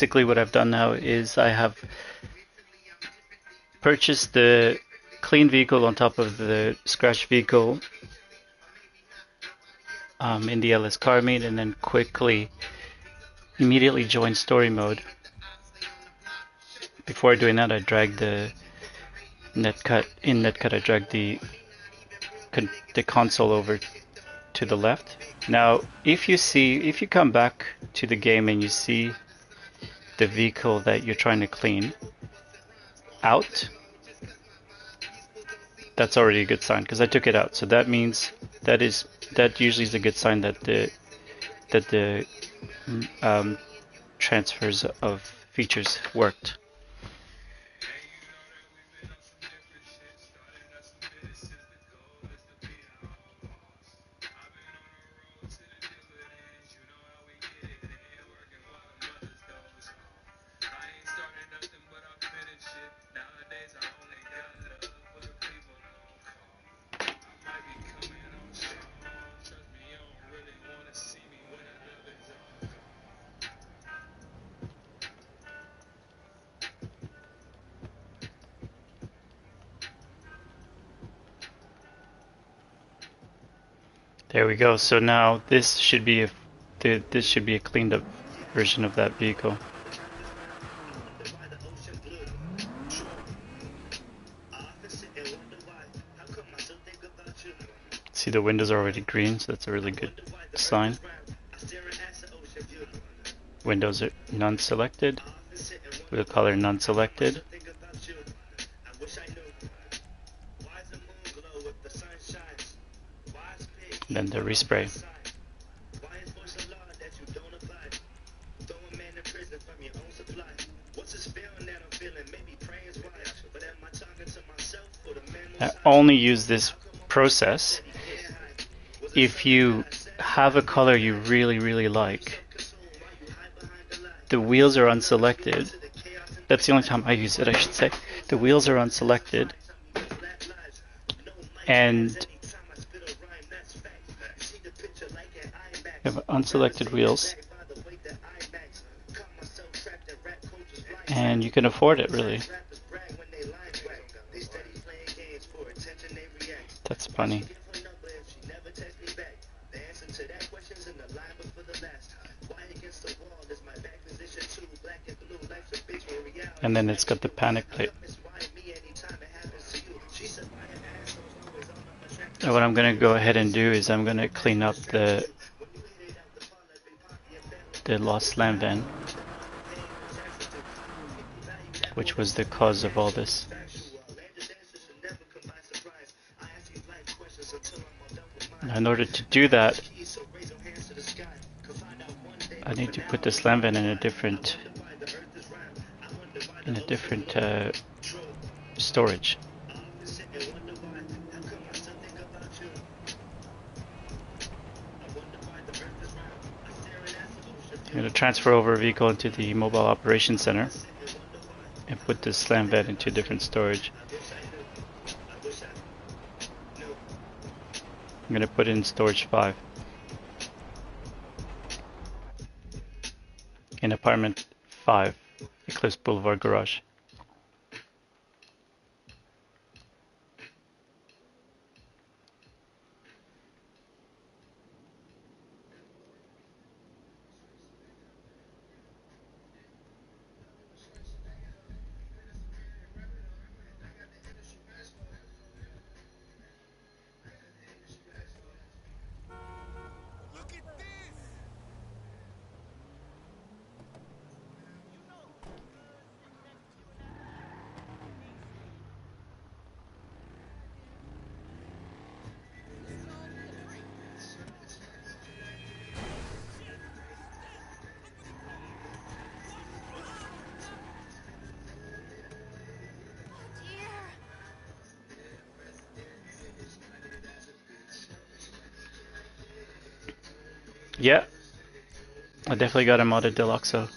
basically what I've done now is I have purchased the clean vehicle on top of the scratch vehicle in the LS car meet, and then quickly immediately join story mode. Before doing that, I dragged the netcut. In netcut, I dragged the console over to the left. Now, if you come back to the game and you see the vehicle that you're trying to clean out, that's already a good sign because I took it out. So that means that usually is a good sign that the transfers of features worked. There we go. So now this should be a cleaned up version of that vehicle. See, the windows are already green, so that's a really good sign. Windows are none selected. Wheel color none selected. Then the respray. I only use this process if you have a color you really like. The wheels are unselected. That's the only time I use it, I should say. The wheels are unselected. And you have unselected wheels. And you can afford it, really. That's funny. And then it's got the panic plate. And what I'm going to go ahead and do is I'm going to clean up the lost slam van, which was the cause of all this. Now, in order to do that, I need to put the slam van in a different storage. I'm going to transfer over a vehicle into the mobile operations center and put this slam van into different storage. I'm going to put it in storage 5 in apartment 5, Eclipse Boulevard Garage. Yeah, I definitely got a modded Deluxo.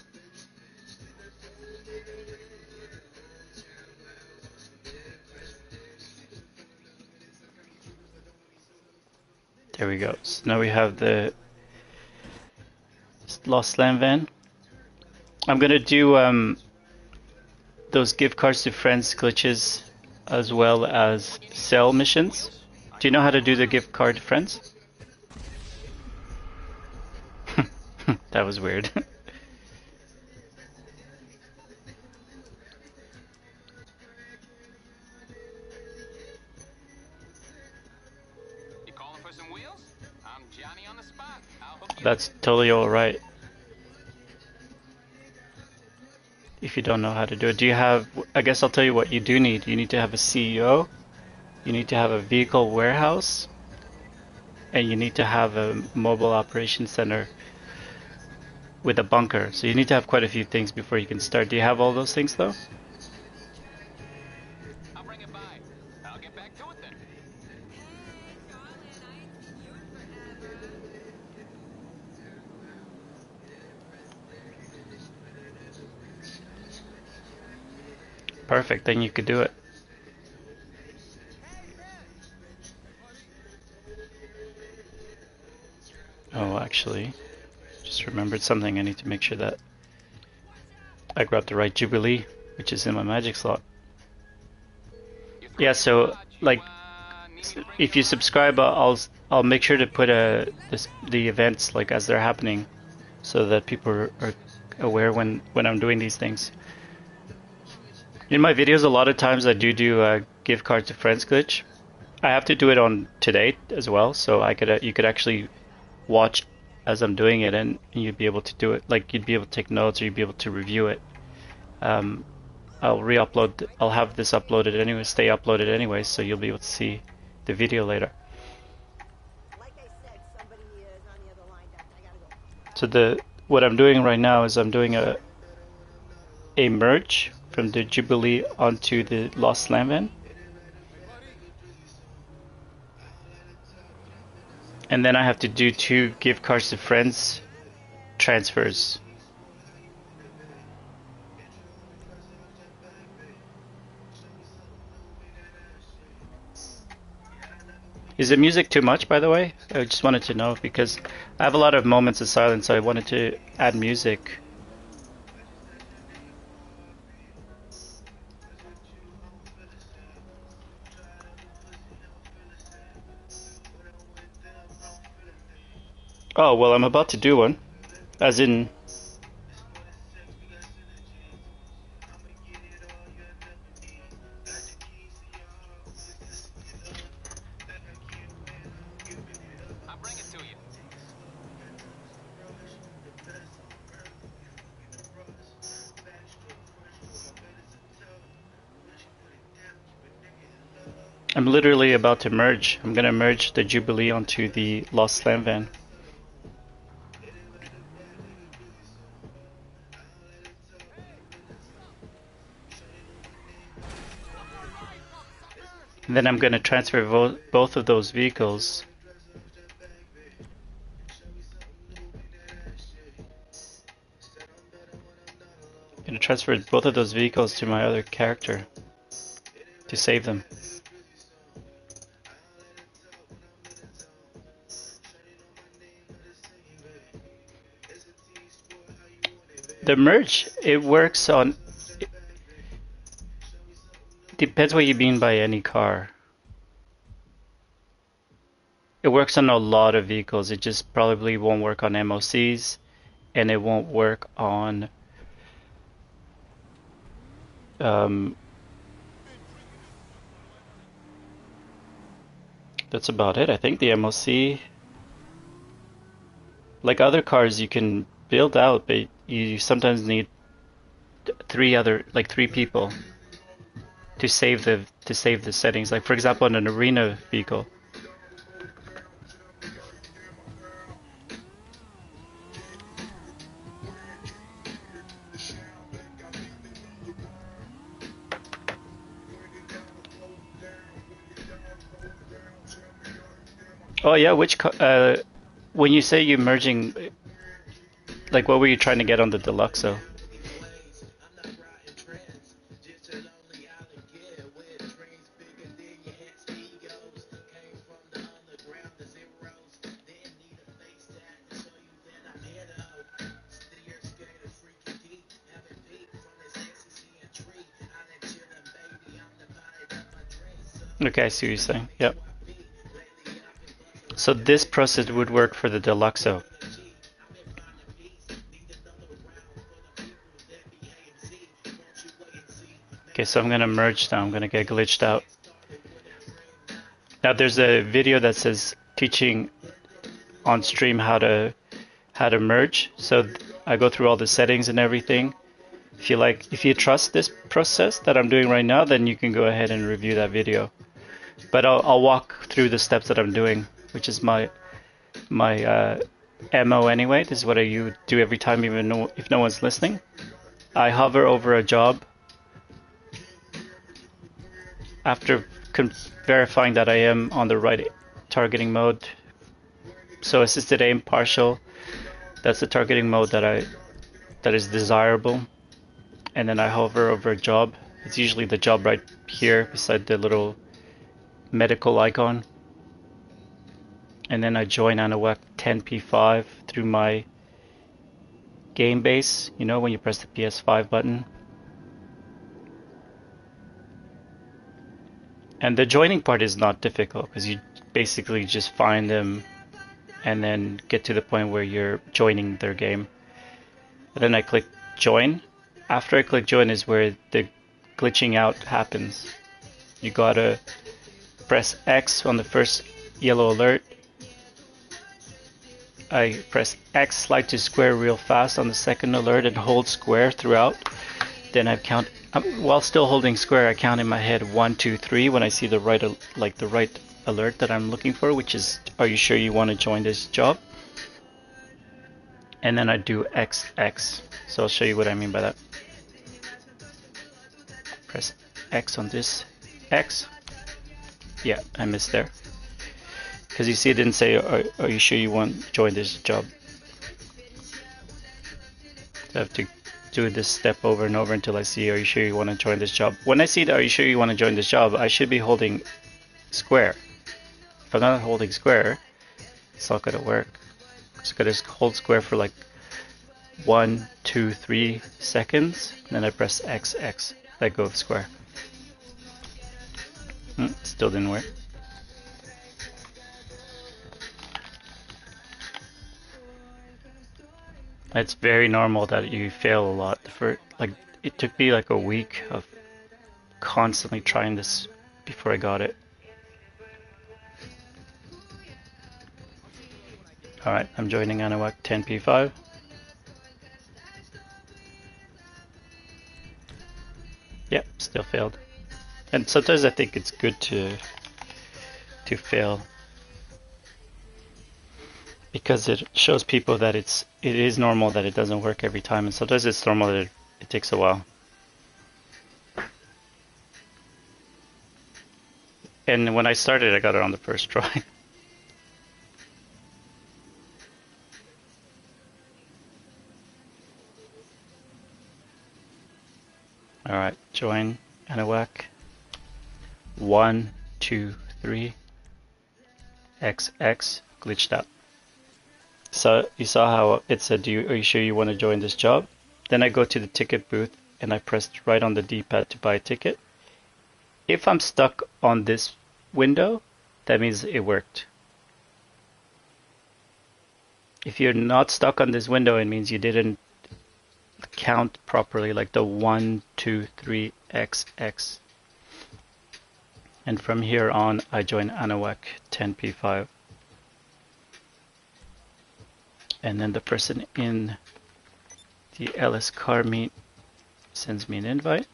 There we go. So now we have the lost slam van. I'm gonna do those give cards to friends glitches as well as sell missions. Do you know how to do the gift card to friends? That was weird. That's totally alright. If you don't know how to do it, do you have, I guess I'll tell you what you do need. You need to have a CEO, you need to have a vehicle warehouse, and you need to have a mobile operation center with a bunker. So you need to have quite a few things before you can start. Do you have all those things though? Perfect, then you could do it. Oh, actually, just remembered something. I need to make sure that I grabbed the right Jubilee, which is in my magic slot. Yeah, so like if you subscribe, I'll make sure to put the events like as they're happening, so that people are aware when I'm doing these things. In my videos, a lot of times I do a gift card to friends glitch. I have to do it on today as well, so you could actually watch as I'm doing it, and you'd be able to do it. Like you'd be able to take notes, or you'd be able to review it. Um, I'll re-upload. I'll have this uploaded anyway, stay uploaded anyway, so you'll be able to see the video later. So what I'm doing right now is I'm doing a merge from the Jubilee onto the Lost Slam Van. And then I have to do 2 gift cards to friends transfers. Is the music too much, by the way? I just wanted to know because I have a lot of moments of silence, so I wanted to add music. Oh, well, I'm about to do one. As in... I'm literally about to merge. I'm gonna merge the Jubilee onto the Lost Slam Van. And then I'm gonna transfer both of those vehicles. I'm gonna transfer both of those vehicles to my other character to save them. The merge, it works on... It depends what you mean by any car. It works on a lot of vehicles. It just probably won't work on MOCs, and it won't work on that's about it. I think the MOC, like other cars, you can build out, but you sometimes need 3 people to save the settings. Like for example, on an arena vehicle. Oh yeah, when you say you're merging, like what were you trying to get on the Deluxo? Okay, I see what you're saying. Yep. So this process would work for the Deluxo. Okay, so I'm gonna merge now. I'm gonna get glitched out. Now there's a video that says teaching on stream how to merge. So I go through all the settings and everything. If you trust this process that I'm doing right now, then you can go ahead and review that video. But I'll walk through the steps that I'm doing, which is my MO anyway. This is what I do every time, even if no one's listening. I hover over a job after verifying that I am on the right targeting mode. So assisted aim, partial, that's the targeting mode that is desirable. And then I hover over a job. It's usually the job right here beside the little medical icon. And then I join Anahuac 10P5 through my game base, you know, when you press the PS5 button. And the joining part is not difficult because you basically just find them and then get to the point where you're joining their game. And then I click join. After I click join is where the glitching out happens. You gotta press X on the first yellow alert. I press X, slide to square real fast on the second alert and hold square throughout. Then I count, while still holding square, I count in my head 1, 2, 3 when I see the right alert that I'm looking for, which is, are you sure you want to join this job? And then I do XX. So I'll show you what I mean by that. Press X on this X. Yeah, I missed there. Because you see it didn't say, are you sure you want to join this job? So I have to do this step over and over until I see, are you sure you want to join this job? When I see the, are you sure you want to join this job, I should be holding square. If I'm not holding square, it's not going to work. So I got to hold square for like 1, 2, 3 seconds. Then I press XX. Let go of square. Still didn't work. It's very normal that you fail a lot. It took me like a week of constantly trying this before I got it. Alright, I'm joining Anahuac 10P5. Yep, still failed. And sometimes I think it's good to fail, because it shows people that it is normal that it doesn't work every time, and sometimes it's normal that it takes a while. And when I started, I got it on the first try. Alright, join Anahuac. 1, 2, 3. XX, glitched out. So you saw how it said, are you sure you want to join this job? Then I go to the ticket booth and I pressed right on the D-pad to buy a ticket. If I'm stuck on this window, that means it worked. If you're not stuck on this window, it means you didn't count properly, like the 1, 2, 3, XX. And from here on, I join Anahuac 10P5. And then the person in the LS car meet sends me an invite.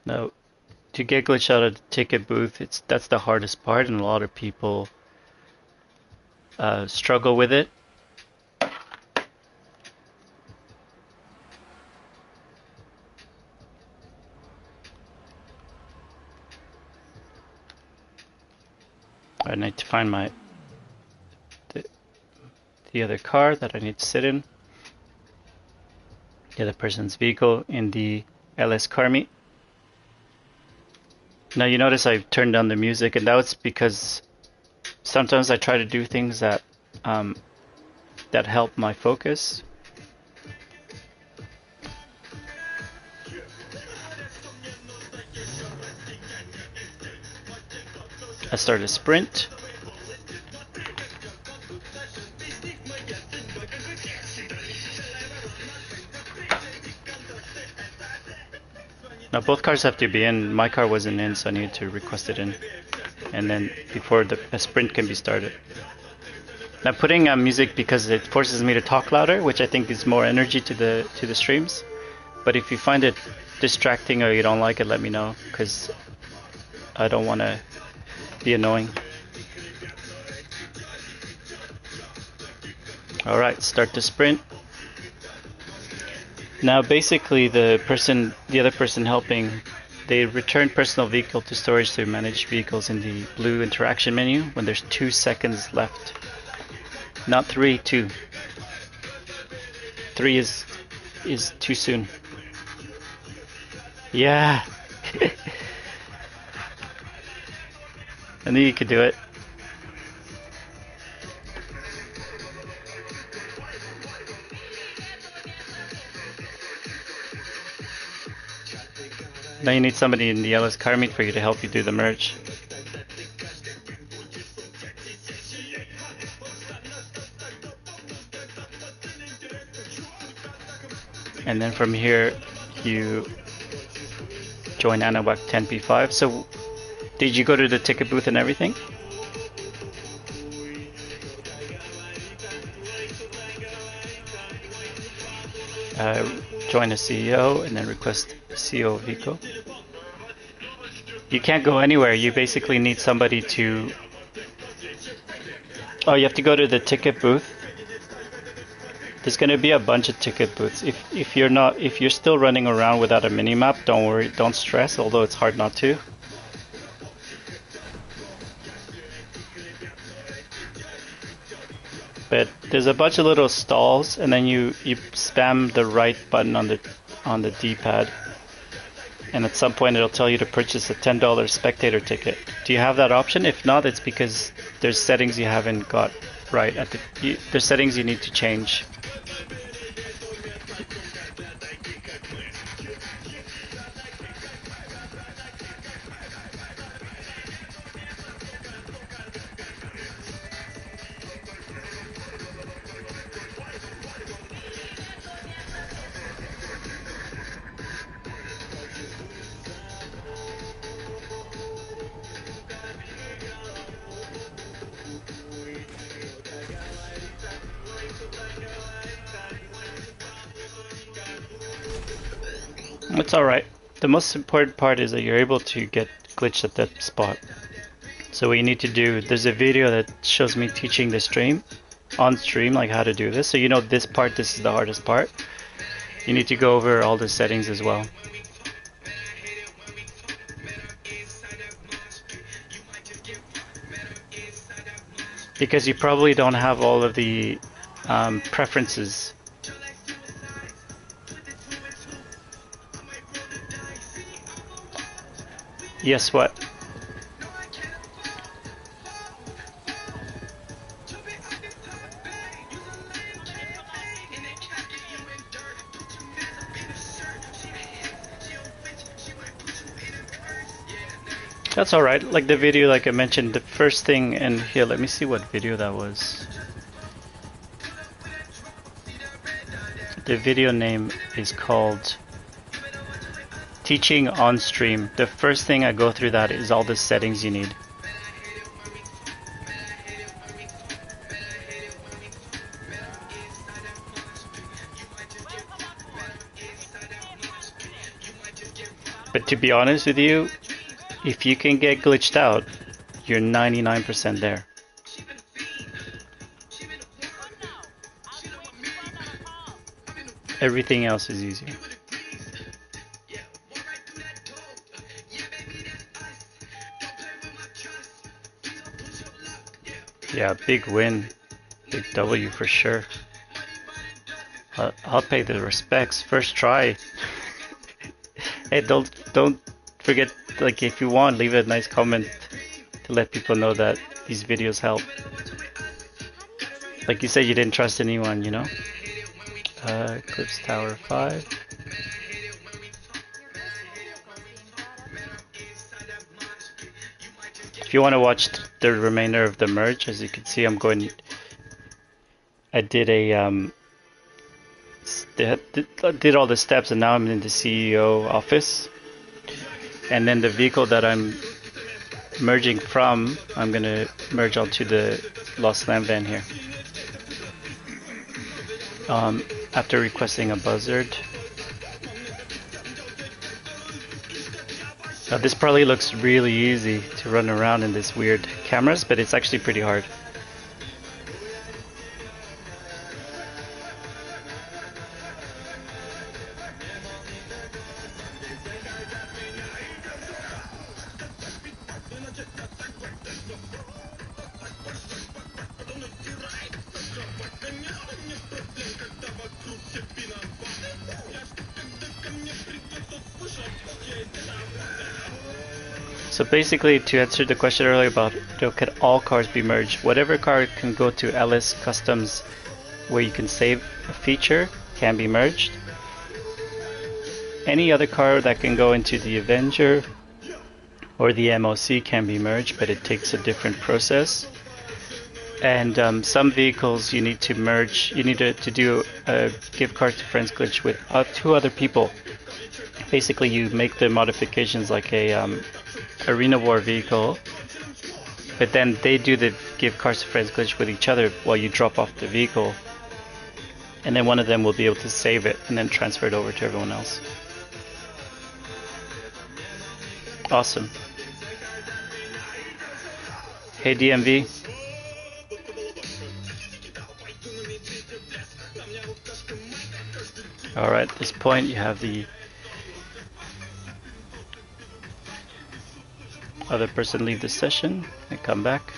Now, to get glitched out of the ticket booth, that's the hardest part, and a lot of people struggle with it. I need to find the other car that I need to sit in. The other person's vehicle in the LS car meet. Now you notice I turned down the music, and that was because sometimes I try to do things that that help my focus. I start a sprint. Now both cars have to be in. My car wasn't in, so I need to request it in. And then before a sprint can be started. Now putting music because it forces me to talk louder, which I think is more energy to the streams. But if you find it distracting or you don't like it, let me know, because I don't want to be annoying. Alright, start the sprint. Now basically the other person helping, they return personal vehicle to storage to manage vehicles in the blue interaction menu when there's 2 seconds left. Not 3, 2. 3 is too soon. Yeah. I knew you could do it. Now you need somebody in the yellow's car meet for you to help you do the merge. And then from here you join Anahuac 10P5. So did you go to the ticket booth and everything? Join a CEO and then request CEO Vico. You can't go anywhere. You basically need somebody to... Oh, you have to go to the ticket booth. There's going to be a bunch of ticket booths. If you're still running around without a minimap, don't worry, don't stress, although it's hard not to. But there's a bunch of little stalls, and then you spam the right button on the D-pad, and at some point it'll tell you to purchase a $10 spectator ticket. Do you have that option? If not, it's because there's settings you haven't got right. There's settings you need to change. It's alright. The most important part is that you're able to get glitched at that spot. So what you need to do, there's a video that shows me teaching the stream, on stream, like how to do this. So you know this part, this is the hardest part. You need to go over all the settings as well. Because you probably don't have all of the preferences. Yes, what? That's alright. Like the video, like I mentioned, the first thing, and here, let me see what video that was. The video name is called Teaching on Stream. The first thing I go through that is all the settings you need. But to be honest with you, if you can get glitched out, you're 99% there. Everything else is easy. Yeah, big win, big W for sure. I'll pay the respects, first try. Hey, don't forget, like, if you want, leave a nice comment to let people know that these videos help. Like you said, you didn't trust anyone, you know? Eclipse Tower 5. If you want to watch the remainder of the merge, as you can see, I did did all the steps, and now I'm in the CEO office. And then the vehicle that I'm merging from, I'm gonna merge onto the Lost Lamb van here. After requesting a buzzard. Now this probably looks really easy to run around in this weird cameras, but it's actually pretty hard. So basically, to answer the question earlier about, can all cars be merged? Whatever car can go to LS Customs where you can save a feature can be merged. Any other car that can go into the Avenger or the MOC can be merged, but it takes a different process. And some vehicles you need to merge, you need to do a give cars to friends glitch with 2 other people. Basically, you make the modifications like a Arena War vehicle, but then they do the give cars to friends glitch with each other while you drop off the vehicle, and then one of them will be able to save it and then transfer it over to everyone else. Awesome. Hey DMV. Alright, at this point you have the other person leave the session and come back.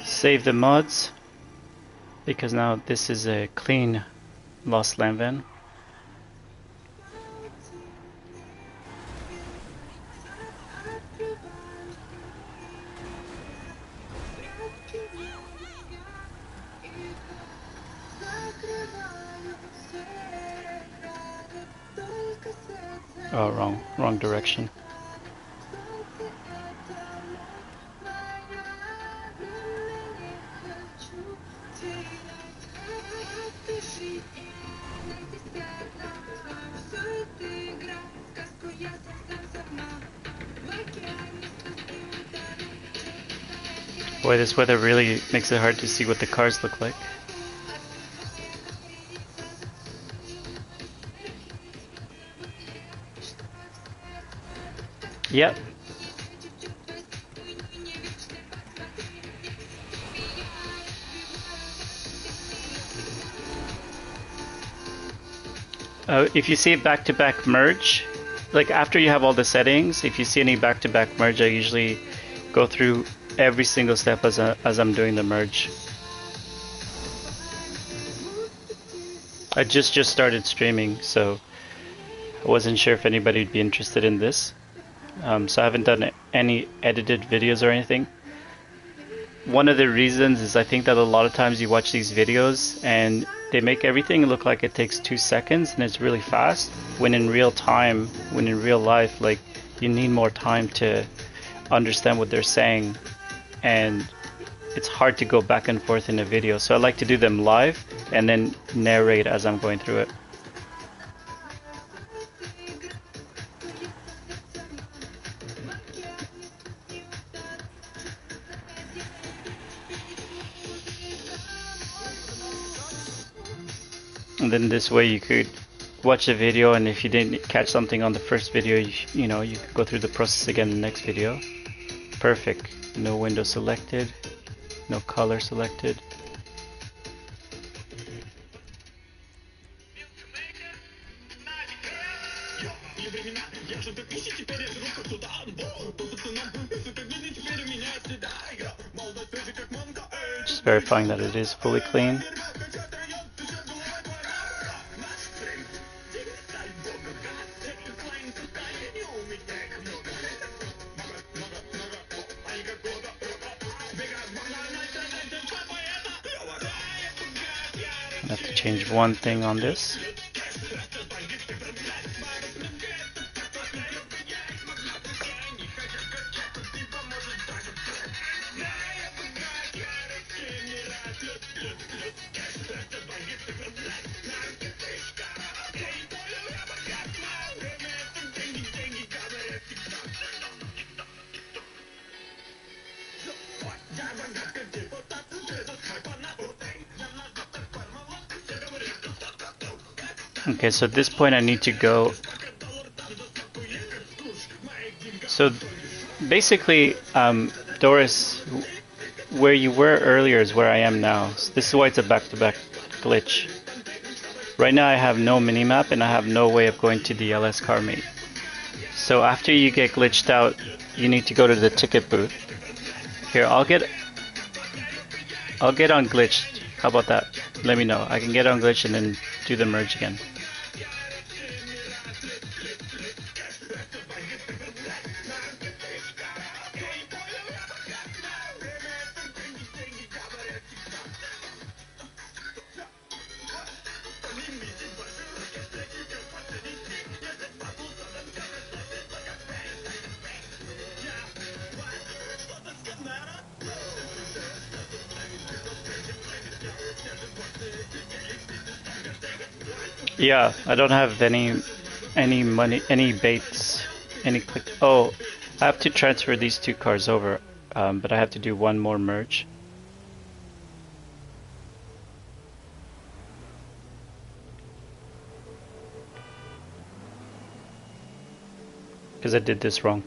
Save the mods, because now this is a clean Lost Lamb van. Oh, wrong direction. Boy, this weather really makes it hard to see what the cars look like. Yep. If you see back-to-back merge, like after you have all the settings, if you see any back-to-back merge, I usually go through every single step as I'm doing the merge. I just started streaming, so I wasn't sure if anybody would be interested in this. So I haven't done any edited videos or anything. One of the reasons is I think that a lot of times you watch these videos and they make everything look like it takes 2 seconds and it's really fast, when in real time, when in real life, like, you need more time to understand what they're saying, and it's hard to go back and forth in a video. So I like to do them live and then narrate as I'm going through it. And then this way you could watch a video, and if you didn't catch something on the first video, you know, you could go through the process again in the next video. Perfect. No window selected, no color selected. verifying that it is fully clean. I have to change one thing on this. Okay, so at this point I need to go. So basically, Doris, where you were earlier is where I am now. So this is why it's a back-to-back glitch. Right now I have no minimap and I have no way of going to the LS car meet. So after you get glitched out, you need to go to the ticket booth. Here, I'll get on glitched. How about that? Let me know. I can get on glitch and then do the merge again. Yeah, I don't have any money, any baits, any click. Oh, I have to transfer these two cars over, but I have to do one more merge. Because I did this wrong.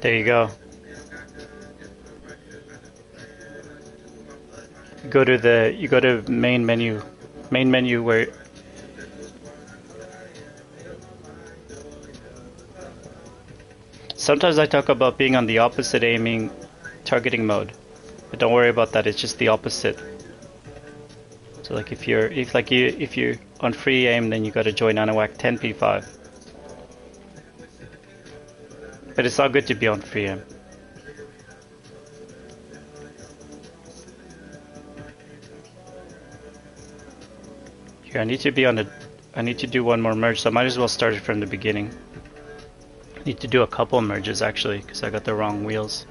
There you go. You go to main menu where sometimes I talk about being on the opposite aiming targeting mode, but don't worry about that. It's just the opposite. So like if you're on free aim, then you got to join Anahuac 10p5. But it's all good to be on free aim. Here, I need to do one more merge, so I might as well start it from the beginning. I need to do a couple merges actually, because I got the wrong wheels.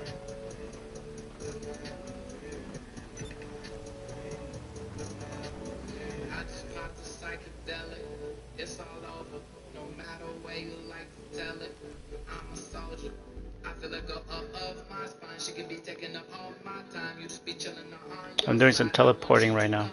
I'm doing some teleporting right now.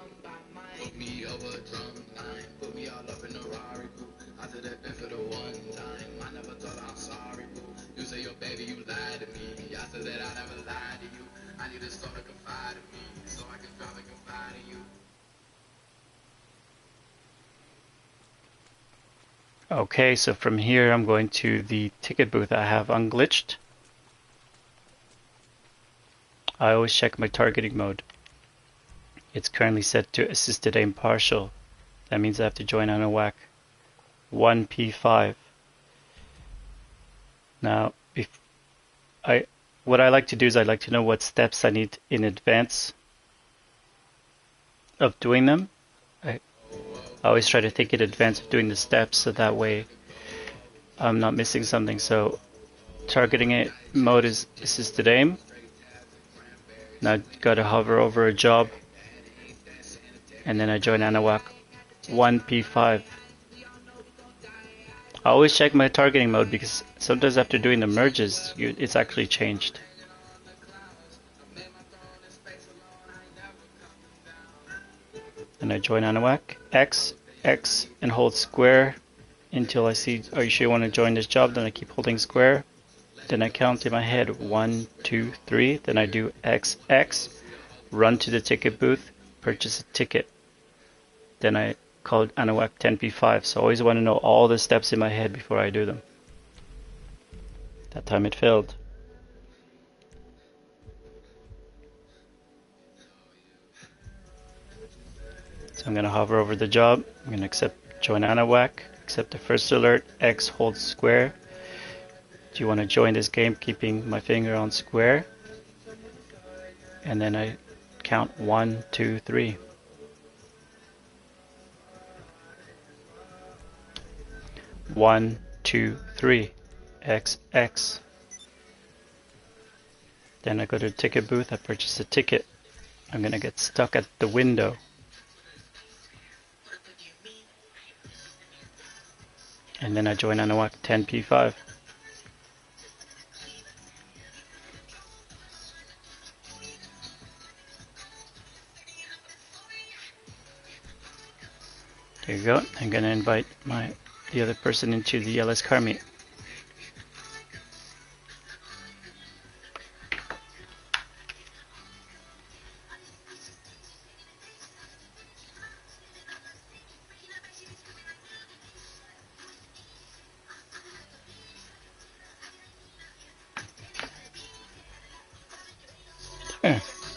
Okay, so from here I'm going to the ticket booth I have unglitched. I always check my targeting mode. It's currently set to assisted aim partial. That means I have to join Anahuac 1p5. Now, what I like to do is I like to know what steps I need in advance of doing them. I always try to think in advance of doing the steps, so that way I'm not missing something. So targeting mode is assisted aim. Now I gotta hover over a job, and then I join Anahuac 1p5. I always check my targeting mode because sometimes after doing the merges, it's actually changed. And I join Anahuac, X, and hold square until I see, are you sure you want to join this job? Then I keep holding square. Then I count in my head 1, 2, 3. Then I do XX, run to the ticket booth, purchase a ticket. Then I call Anahuac 10p5. So I always want to know all the steps in my head before I do them. That time it failed. So I'm going to hover over the job. I'm going to accept join AnaWhack, accept the first alert, X hold square. Do you want to join this game keeping my finger on square? And then I count 1, 2, 3. 1, 2, 3. X, X. Then I go to the ticket booth, I purchase a ticket. I'm going to get stuck at the window. And then I join AnaWhack 10P5. There you go. I'm going to invite the other person into the LS car meet.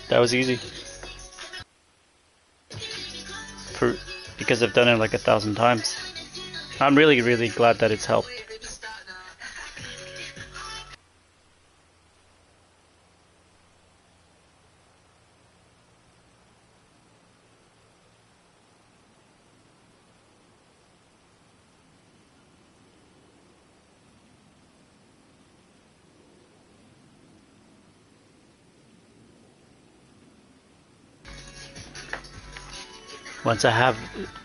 That was easy. Because I've done it like 1,000 times. I'm really, really glad that it's helped. Once I have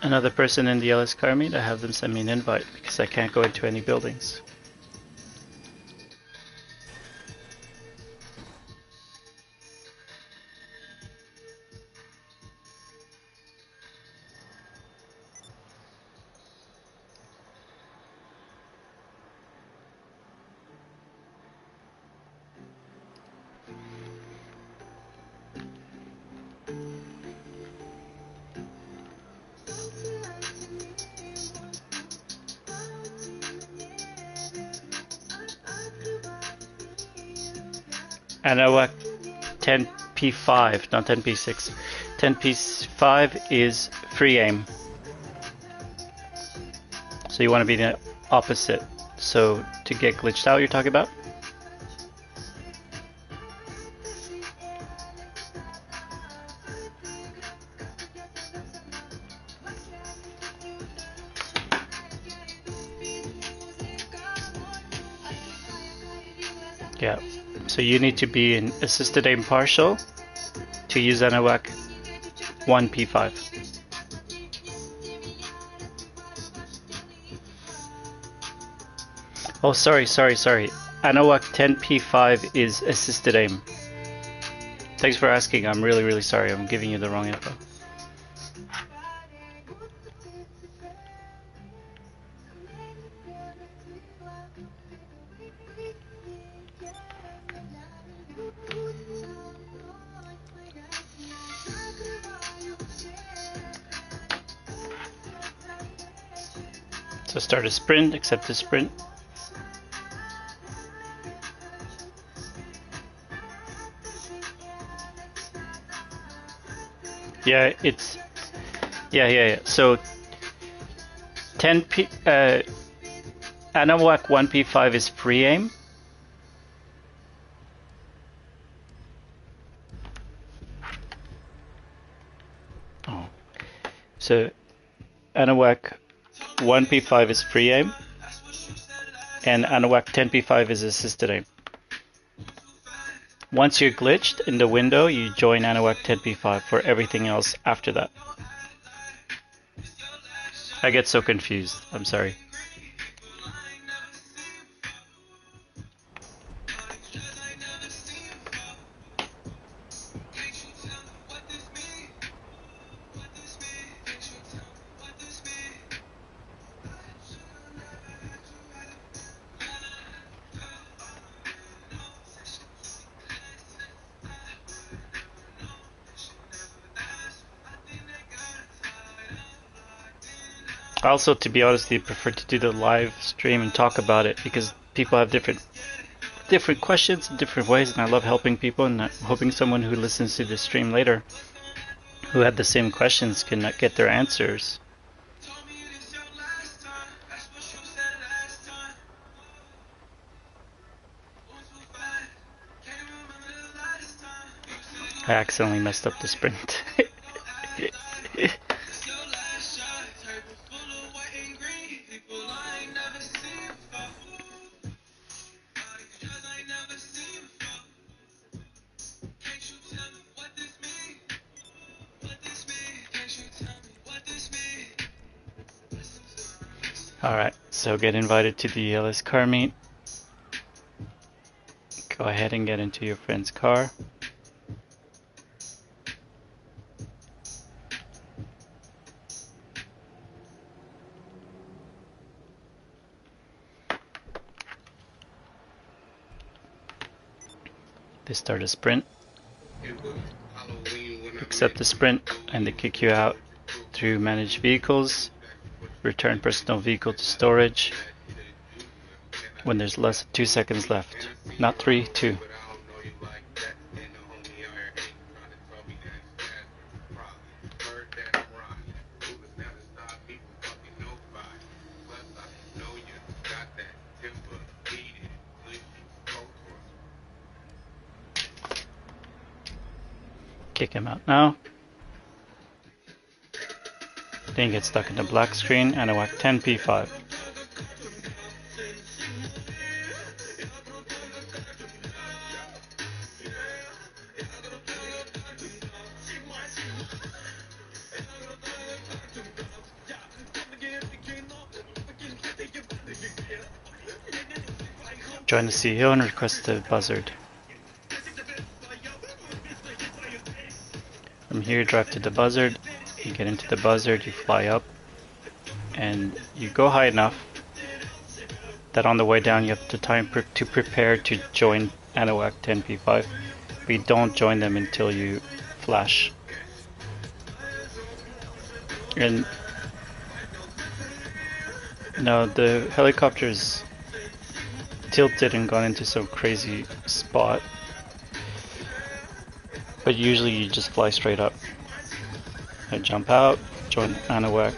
another person in the LS car meet, I have them send me an invite because I can't go into any buildings. AnaWhack 10P5, not 10P6. 10P5 is free aim. So you want to be the opposite. So to get glitched out, you're talking about? Yeah. So you need to be in assisted aim partial to use AnaWhack 1P5. Oh, sorry. AnaWhack 10P5 is assisted aim. Thanks for asking. I'm really, really sorry. I'm giving you the wrong info. So start a sprint, accept the sprint. Yeah, it's yeah. So 10P AnaWhack 1P5 is free aim. Oh, so AnaWhack 1P5 is free aim, and AnaWhack 10P5 is assisted aim. Once you're glitched in the window, you join AnaWhack 10P5 for everything else after that. I get so confused. I'm sorry. Also, to be honest, I prefer to do the live stream and talk about it because people have different different questions in different ways, and I love helping people, and I'm hoping someone who listens to this stream later who had the same questions can get their answers. I accidentally messed up the sprint. Alright, so get invited to the LS car meet. Go ahead and get into your friend's car. They start a sprint. Accept the sprint and they kick you out through manage vehicles. Return personal vehicle to storage when there's less than 2 seconds left. Not 3, 2. Kick him out now. Then you get stuck in the black screen and a whack 10 P5. Join the CEO and request the buzzard. From here, drive to the buzzard. You get into the buzzard, you fly up, and you go high enough that on the way down you have the time to prepare to join Anahuac 10P5. But you don't join them until you flash. And now the helicopter's tilted and gone into some crazy spot, but usually you just fly straight up. I jump out, join Anahuac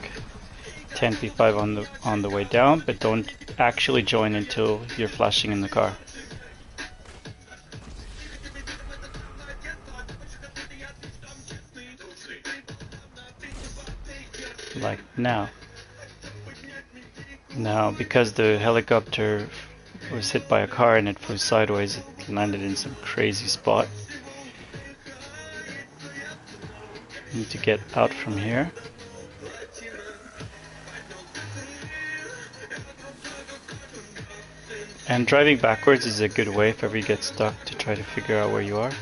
10P5 on the way down, but don't actually join until you're flashing in the car. Like now. Now, because the helicopter was hit by a car and it flew sideways, it landed in some crazy spot. Need to get out from here. And driving backwards is a good way if ever you get stuck to try to figure out where you are.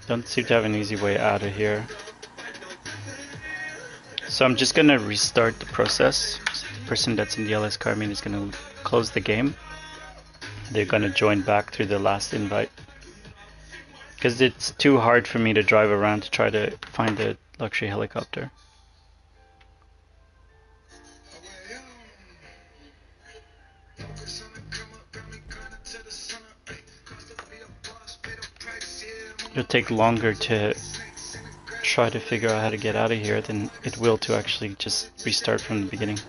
Don't seem to have an easy way out of here. So I'm just gonna restart the process. So the person that's in the LS car meet is gonna close the game. They're gonna join back through the last invite. Because it's too hard for me to drive around to try to find a luxury helicopter. It'll take longer to try to figure out how to get out of here than it will to actually just restart from the beginning.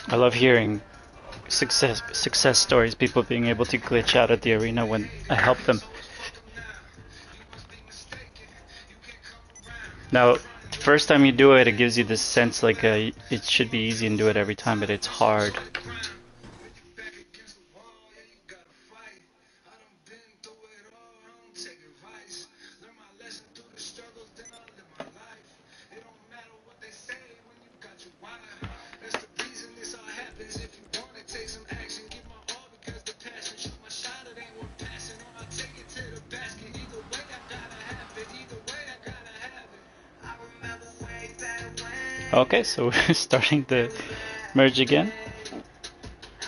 I love hearing success stories, people being able to glitch out at the arena when I help them. Now, the first time you do it, it gives you this sense like it should be easy and do it every time, but it's hard. Okay, so we're starting the merge again.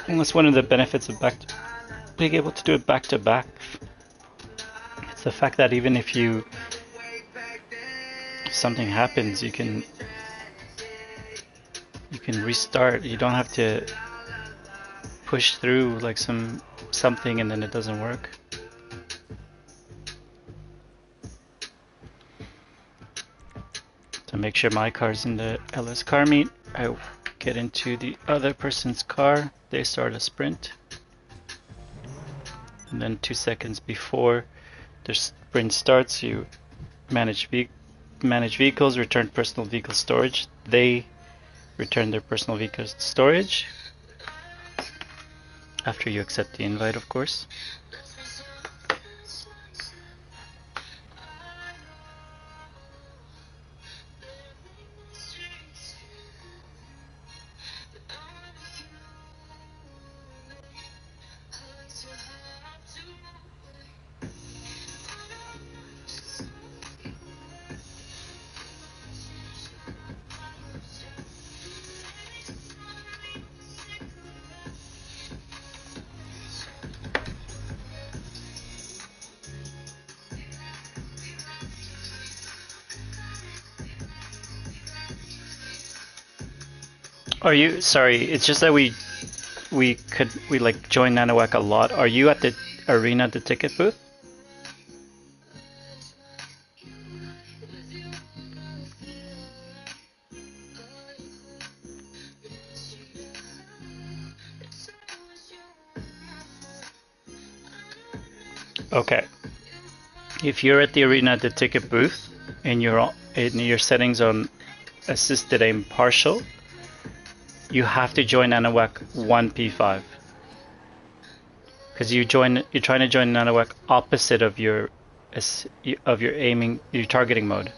And that's one of the benefits of being able to do it back to back. It's the fact that even if something happens, you can restart. You don't have to push through like something and then it doesn't work. To make sure my car's in the LS car meet, I get into the other person's car. They start a sprint. And then 2 seconds before the sprint starts, you manage vehicles, return personal vehicle storage. They return their personal vehicle storage after you accept the invite, of course. Are you sorry? It's just that we like join Nanowak a lot. Are you at the arena, the ticket booth? Okay. If you're at the arena at the ticket booth and you're in your settings on assisted aim partial, you have to join Nanowak 1P5. Because you're trying to join Nanowak opposite of your aiming, your targeting mode.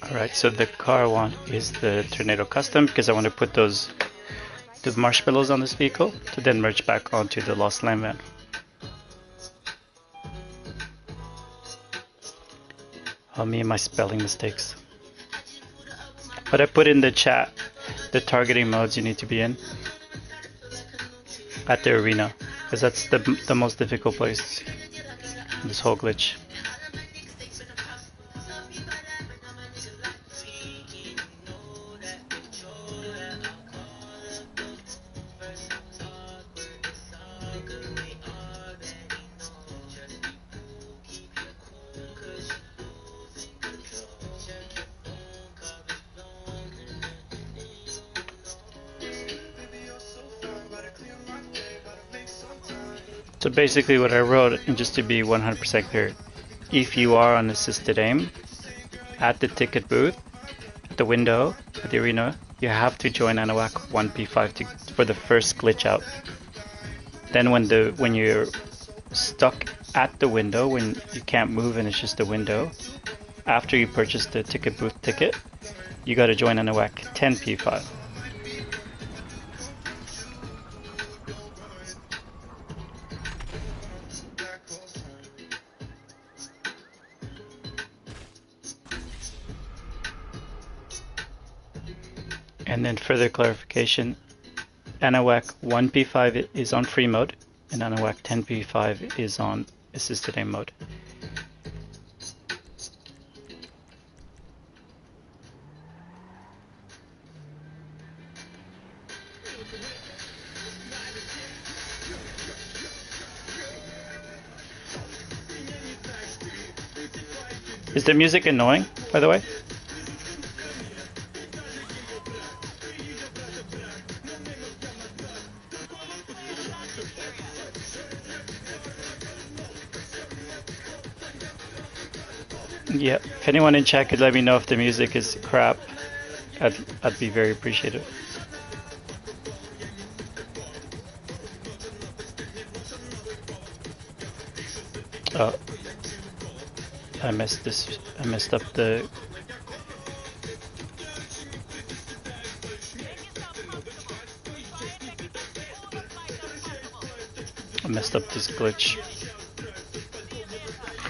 Alright, so the car one is the Tornado Custom because I want to put the marshmallows on this vehicle to then merge back onto the Lost Lamb van. Oh, me and my spelling mistakes. But I put in the chat the targeting modes you need to be in at the arena, because that's the most difficult place in this whole glitch. So basically what I wrote, and just to be 100% clear, if you are on assisted aim at the ticket booth, at the window, at the arena, you have to join Anahuac 1P5 for the first glitch out. Then when you're stuck at the window, when you can't move and it's just a window, after you purchase the ticket booth ticket, you gotta join Anahuac 10P5. And then further clarification, Anahuac 1P5 is on free mode, and Anahuac 10P5 is on assisted aim mode. Is the music annoying, by the way? Yeah, if anyone in chat could let me know if the music is crap, I'd be very appreciative. Oh, I messed up the... I messed up this glitch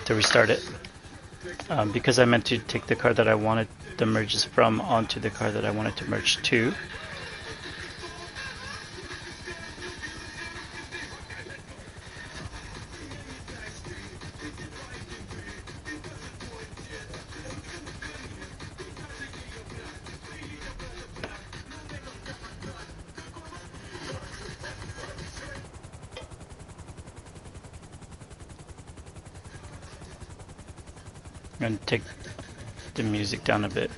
to restart it. Because I meant to take the car that I wanted the merges from onto the car that I wanted to merge to. I'm going to take the music down a bit.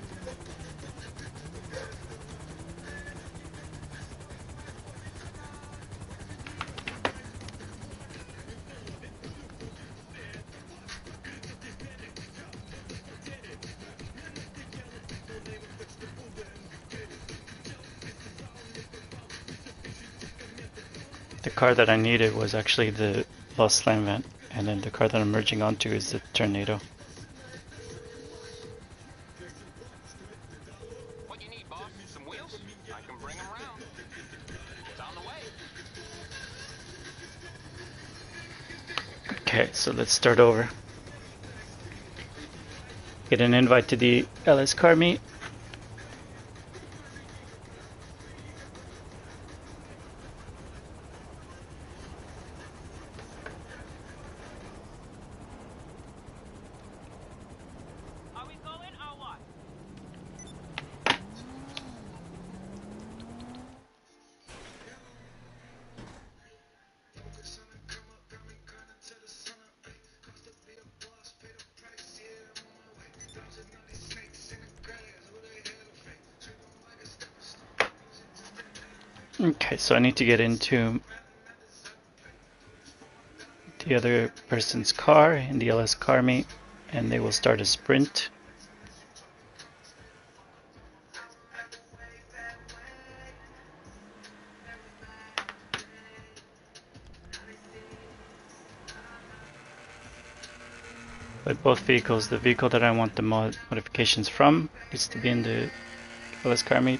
The car that I needed was actually the Lost Slam Vent, and then the car that I'm merging onto is the Tornado. What you need, boss? Some wheels? I can bring them around. It's on the way. Okay, so let's start over. Get an invite to the LS car meet. Are we going or what? Okay, so I need to get into the other person's car in the LS car meet, and they will start a sprint. by both vehicles. The vehicle that I want the modifications from needs to be in the LS car meet.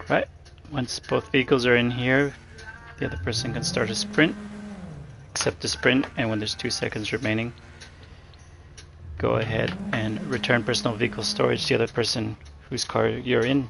Right, once both vehicles are in here, the other person can start a sprint, accept the sprint, and when there's 2 seconds remaining, go ahead and return personal vehicle storage to the other person whose car you're in.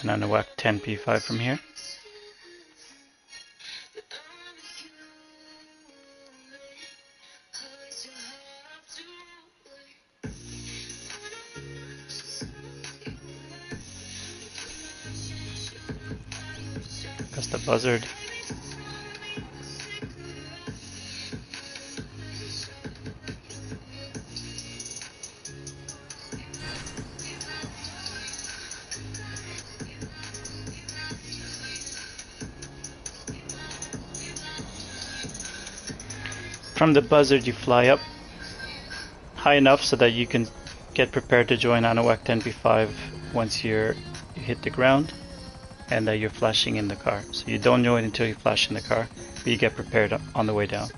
Turn on the WAC 10 P5 from here. Press the buzzard. From the buzzard you fly up high enough so that you can get prepared to join ANOWAC 10P5 once you hit the ground and that you're flashing in the car. So you don't join until you flash in the car, but you get prepared on the way down.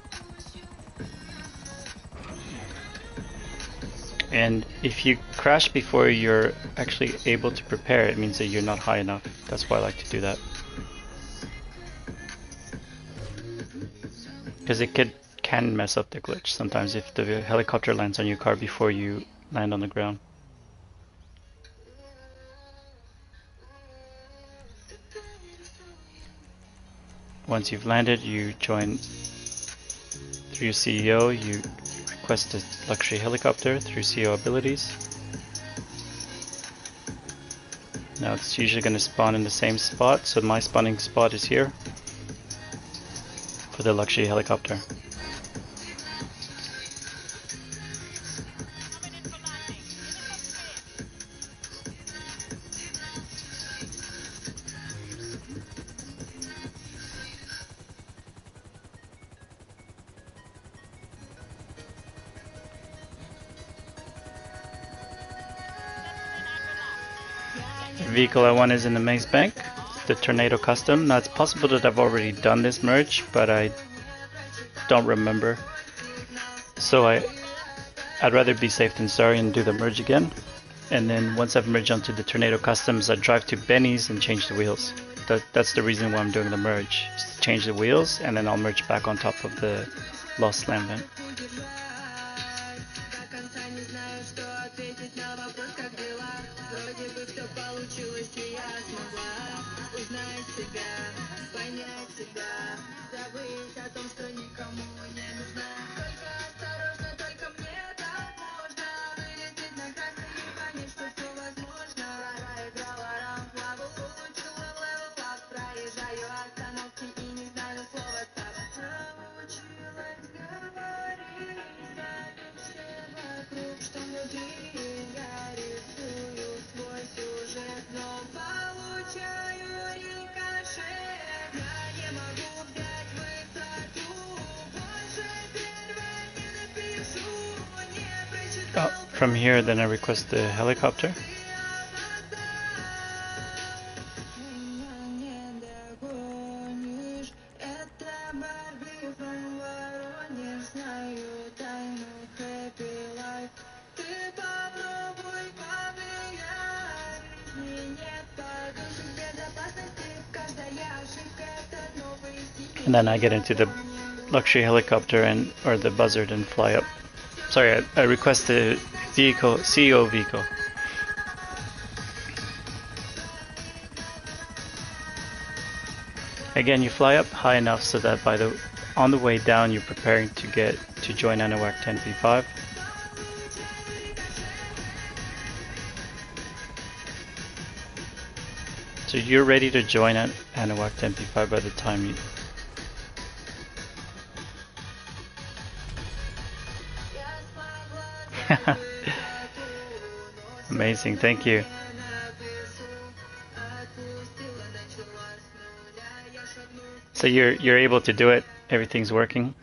And if you crash before you're actually able to prepare, it means that you're not high enough. That's why I like to do that. Because it can mess up the glitch sometimes if the helicopter lands on your car before you land on the ground. Once you've landed, you join through your CEO, you request a luxury helicopter through CEO abilities. Now it's usually going to spawn in the same spot, so my spawning spot is here for the luxury helicopter. The vehicle I want is in the maze bank, the Tornado Custom. Now it's possible that I've already done this merge, but I don't remember. So I'd rather be safe than sorry and do the merge again. And then once I've merged onto the Tornado Customs, I drive to Benny's and change the wheels. That's the reason why I'm doing the merge, is to change the wheels, and then I'll merge back on top of the Lost Slam vent. From here, then I request the helicopter. And then I get into the luxury helicopter and or the buzzard and fly up. Sorry, I request the vehicle, CEO vehicle. Again, you fly up high enough so that on the way down you're preparing to join Anahuac 10P5. So you're ready to join Anahuac 10P5 by the time you... Amazing, thank you. So you're able to do it, everything's working?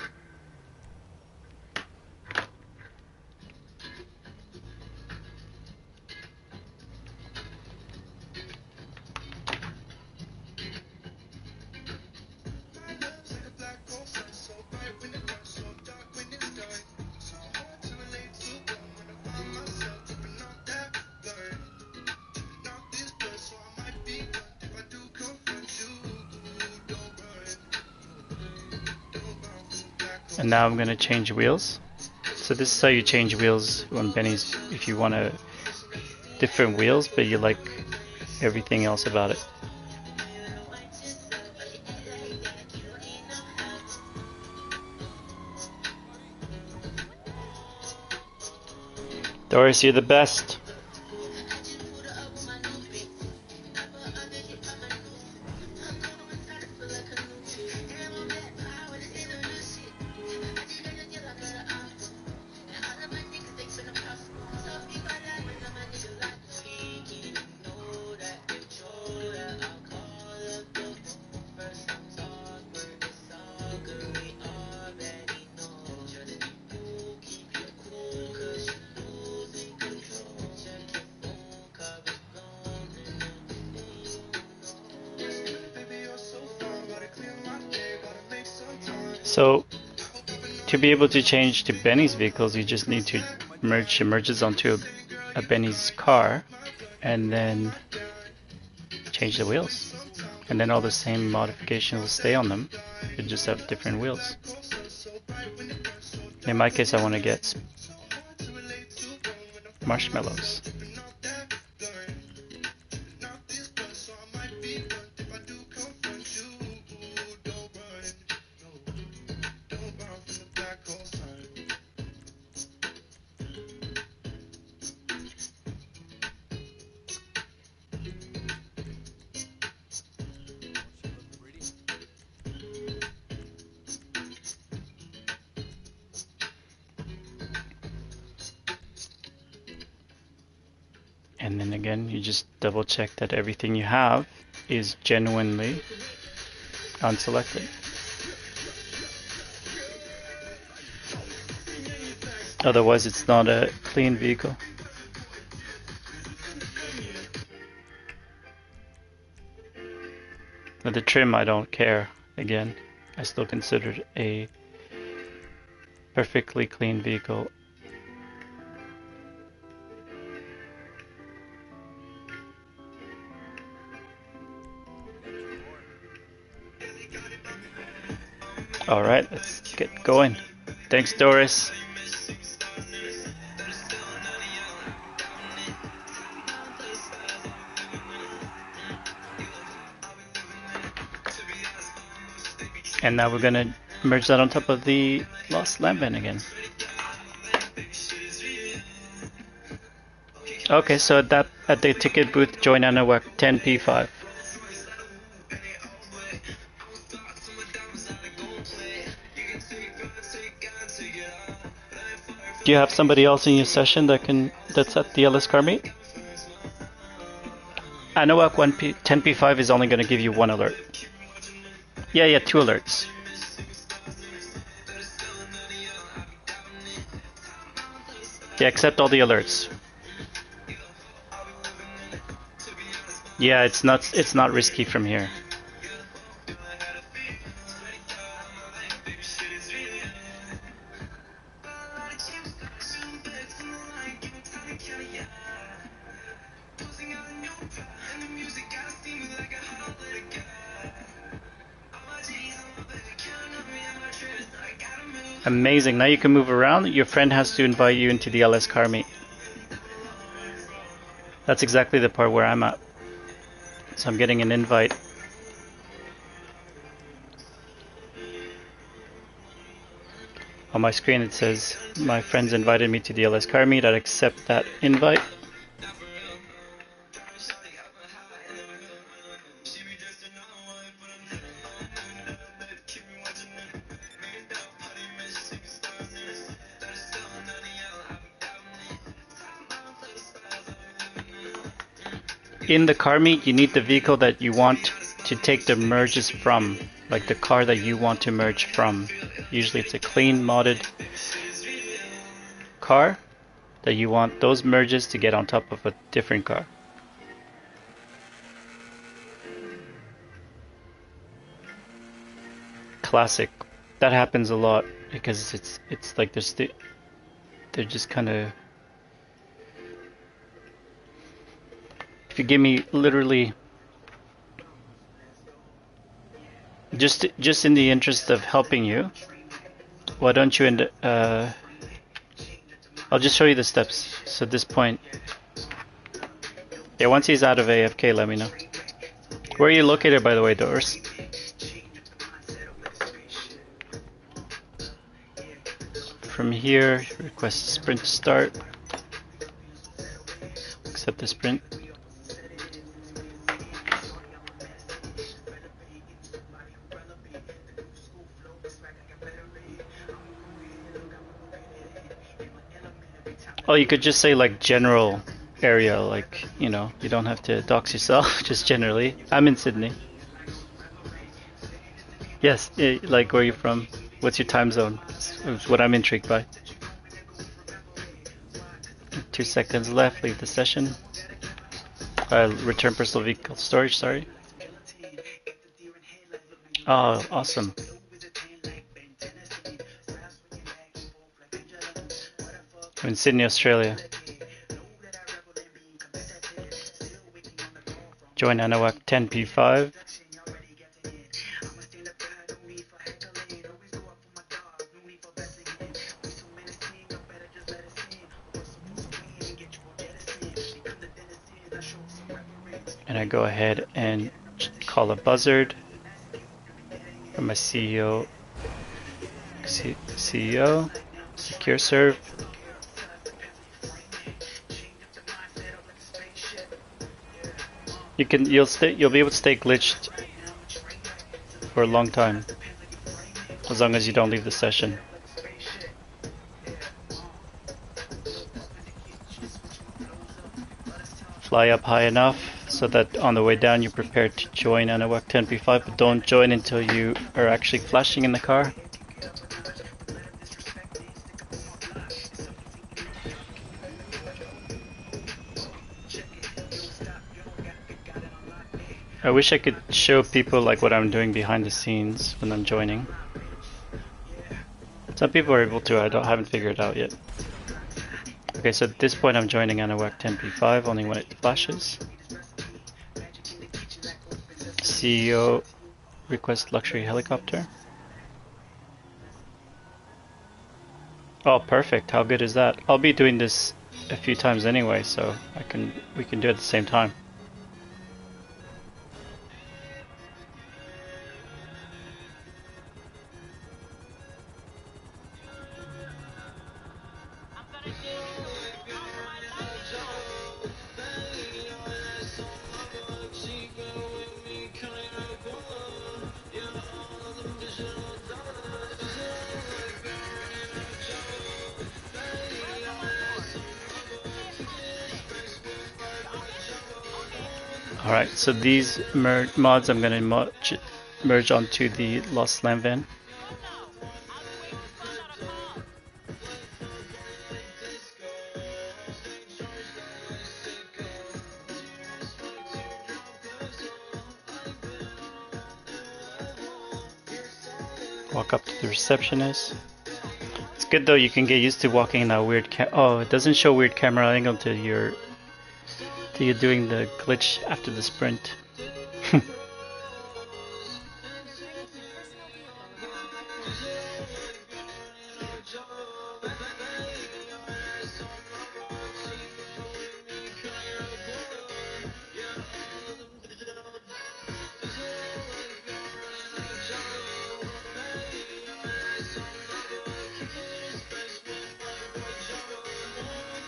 And now I'm going to change wheels. So this is how you change wheels on Benny's if you want different wheels, but you like everything else about it. Doris, you're the best. So to be able to change to Benny's vehicles, you just need to merge the merges onto a Benny's car and then change the wheels. And then all the same modifications will stay on them. You just have different wheels. In my case, I want to get marshmallows. And then again, you just double check that everything you have is genuinely unselected. Otherwise, it's not a clean vehicle. But the trim, I don't care. Again, I still consider it a perfectly clean vehicle. All right, let's get going. Thanks, Doris. And now we're gonna merge that on top of the lost lamp bin again. Okay, so at the ticket booth, join Anahuac 10P5. Do you have somebody else in your session that's at the LS car meet? Anahuac 10P5 is only going to give you one alert. Yeah, 2 alerts. Yeah, accept all the alerts. Yeah, it's not risky from here. Amazing. Now you can move around. Your friend has to invite you into the LS car meet. That's exactly the part where I'm at. So I'm getting an invite. On my screen it says, my friends invited me to the LS car meet. I'd accept that invite. In the car meet, you need the vehicle that you want to take the merges from, like the car that you want to merge from. Usually it's a clean modded car that you want those merges to get on top of a different car. Classic. That happens a lot because it's like they're just kind of. If you give me literally just in the interest of helping you, why don't you I'll just show you the steps. So at this point, yeah, once he's out of AFK, let me know. Where are you located, by the way, Doris? From here, request sprint start. Accept the sprint. Oh, you could just say like general area, like, you know, you don't have to dox yourself, just generally. I'm in Sydney. Yes, like where are you from? What's your time zone? It's what I'm intrigued by. 2 seconds left, leave the session. Return personal vehicle storage, sorry. Oh, awesome. I'm in Sydney, Australia. Join Anahuac 10P5. And I go ahead and call a buzzard from my CEO, secure serve. You'll be able to stay glitched for a long time, as long as you don't leave the session. Fly up high enough so that on the way down you're prepared to join Anahuac 10P5, but don't join until you are actually flashing in the car. I wish I could show people like what I'm doing behind the scenes when I'm joining. Some people are able to, I haven't figured it out yet. Okay, so at this point I'm joining Anahuac 10P5 only when it flashes. CEO request luxury helicopter. Oh, perfect. How good is that? I'll be doing this a few times anyway, so we can do it at the same time. Alright, so these mods I'm going to merge onto the Lost Lamb van. Walk up to the receptionist. It's good though, you can get used to walking in that weird oh, it doesn't show weird camera angle till you're doing the glitch after the sprint.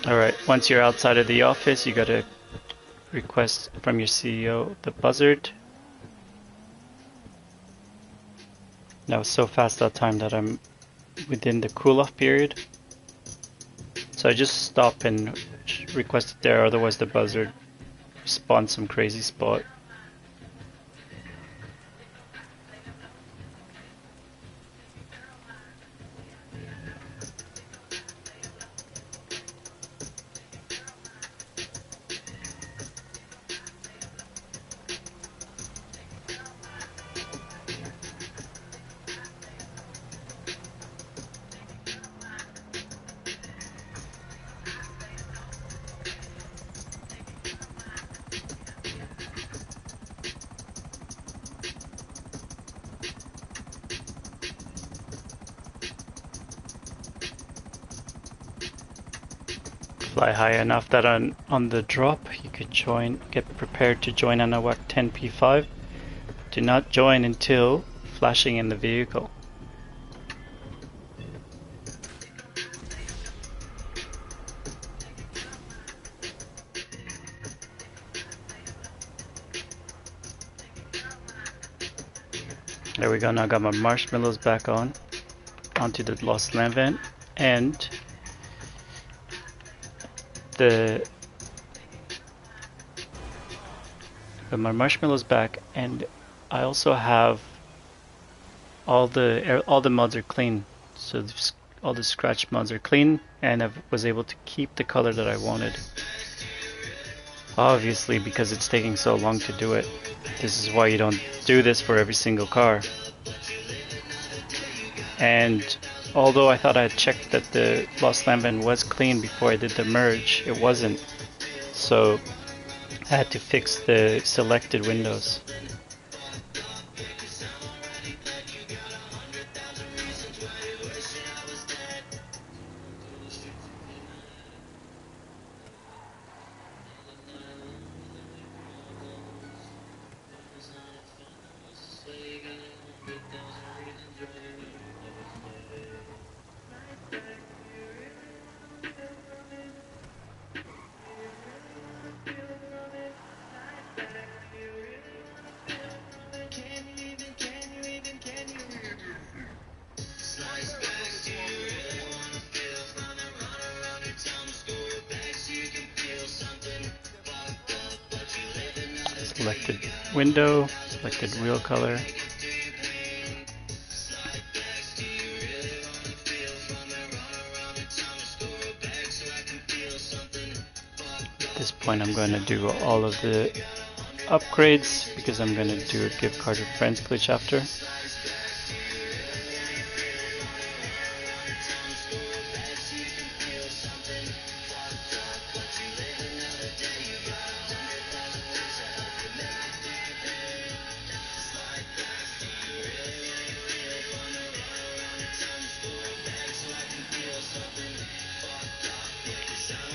Alright, once you're outside of the office, you gotta request from your CEO the buzzard. That was so fast that time that I'm within the cool-off period. So I just stop and request it there, otherwise the buzzard spawns some crazy spot. Fly high enough that on the drop you could get prepared to join on a WAC 10 P5. Do not join until flashing in the vehicle. There we go, now I got my marshmallows back onto the lost land vent, and got my marshmallows back, and I also have all the mods are clean, so all the scratch mods are clean, and I was able to keep the color that I wanted. Obviously, because it's taking so long to do it. This is why you don't do this for every single car. And although I thought I had checked that the lost lambent was clean before I did the merge, it wasn't. So I had to fix the selected windows. Selected window, selected wheel color. At this point I'm going to do all of the upgrades because I'm going to do a gift card with friends glitch after.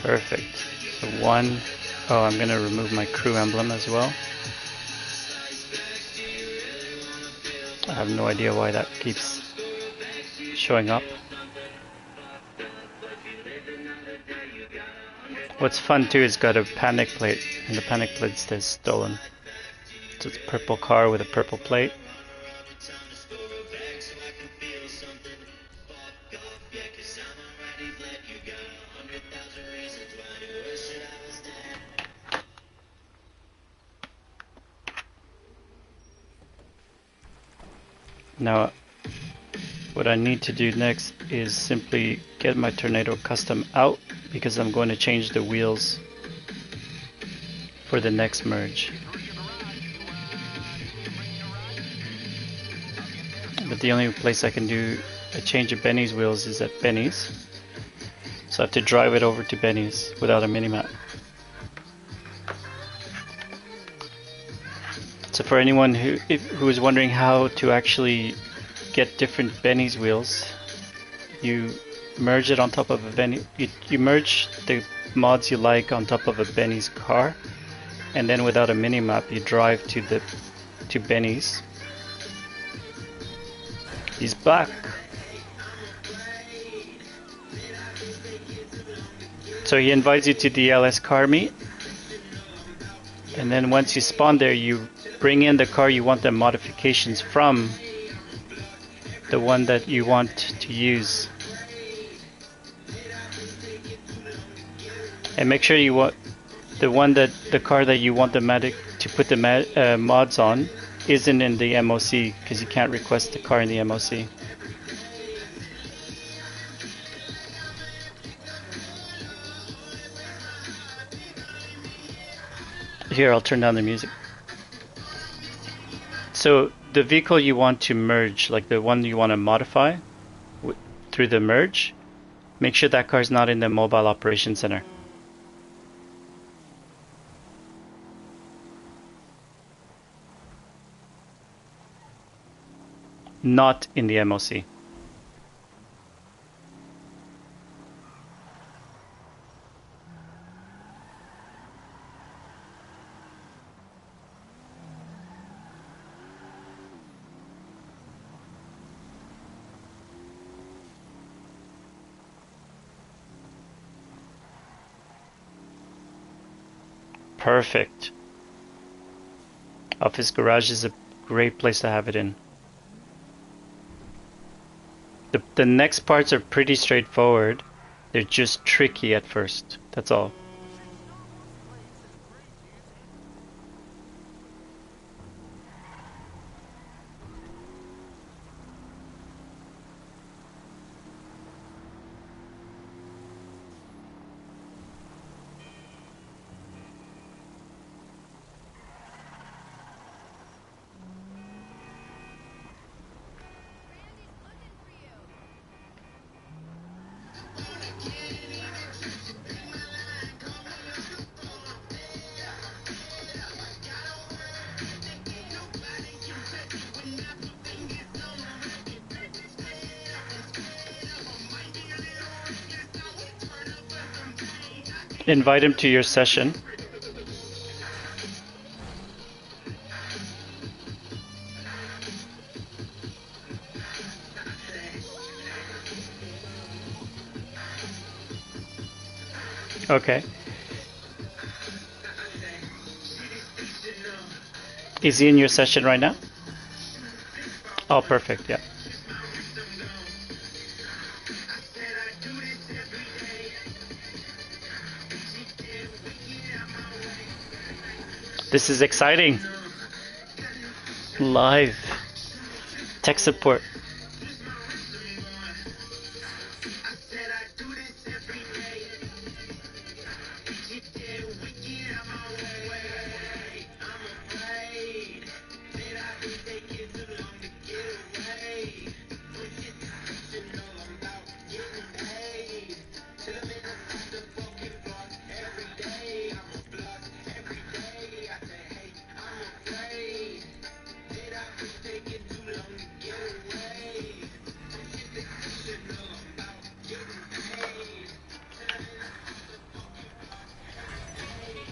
Perfect. So I'm going to remove my crew emblem as well. I have no idea why that keeps showing up. What's fun too is got a panic plate, and the panic plate says stolen. So it's a purple car with a purple plate. Now, what I need to do next is simply get my Tornado custom out because I'm going to change the wheels for the next merge. But the only place I can do a change of Benny's wheels is at Benny's. So I have to drive it over to Benny's without a minimap. So for anyone who is wondering how to actually get different Benny's wheels, you merge it on top of a Benny. You merge the mods you like on top of a Benny's car, and then without a minimap, you drive to Benny's. He's back. So he invites you to the LS car meet, and then once you spawn there, you bring in the car you want the modifications from, the one that you want to use. And make sure you want the car that you want to put the mods on isn't in the MOC, because you can't request the car in the MOC. Here, I'll turn down the music. So the vehicle you want to merge, like the one you want to modify through the merge, make sure that car's not in the mobile operation center. Not in the MOC. Perfect. Office garage is a great place to have it in. The next parts are pretty straightforward. They're just tricky at first. That's all. Invite him to your session. Okay. Is he in your session right now? Oh, perfect, yeah. This is exciting. Live. Tech support.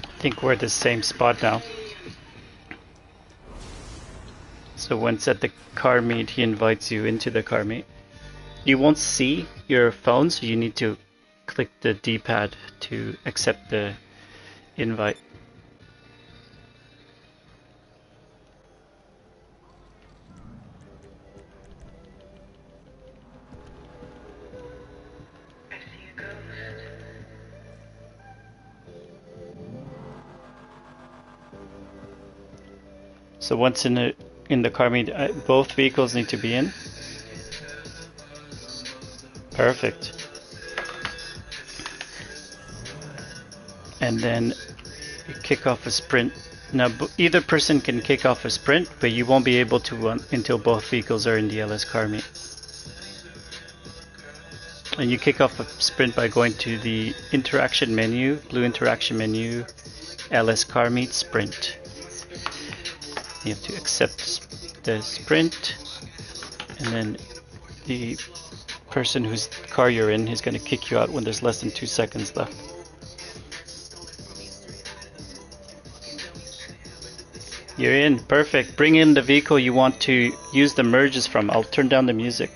I think we're at the same spot now. So once at the car meet, he invites you into the car meet. You won't see your phone, so you need to click the D-pad to accept the invite. So once in the car meet, both vehicles need to be in. Perfect. And then you kick off a sprint Now, either person can kick off a sprint, but you won't be able to until both vehicles are in the LS car meet. And you kick off a sprint by going to the interaction menu, blue interaction menu, LS car meet sprint. You have to accept the sprint, and then the person whose car you're in is going to kick you out when there's less than 2 seconds left. You're in, perfect. Bring in the vehicle you want to use the merges from. I'll turn down the music.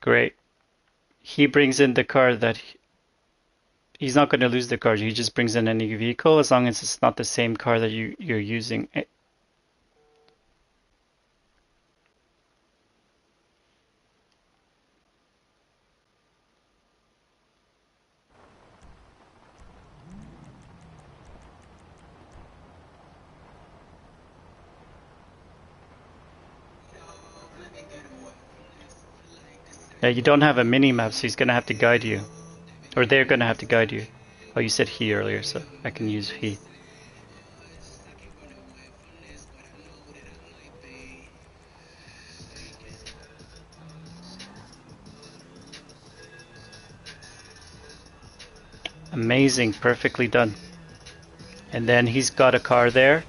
Great. He brings in the car that he's not going to lose the car. He just brings in any vehicle as long as it's not the same car that you're using. You don't have a mini map, so he's going to have to guide you. Or they're going to have to guide you. Oh, you said he earlier, so I can use he. Amazing, perfectly done. And then he's got a car there,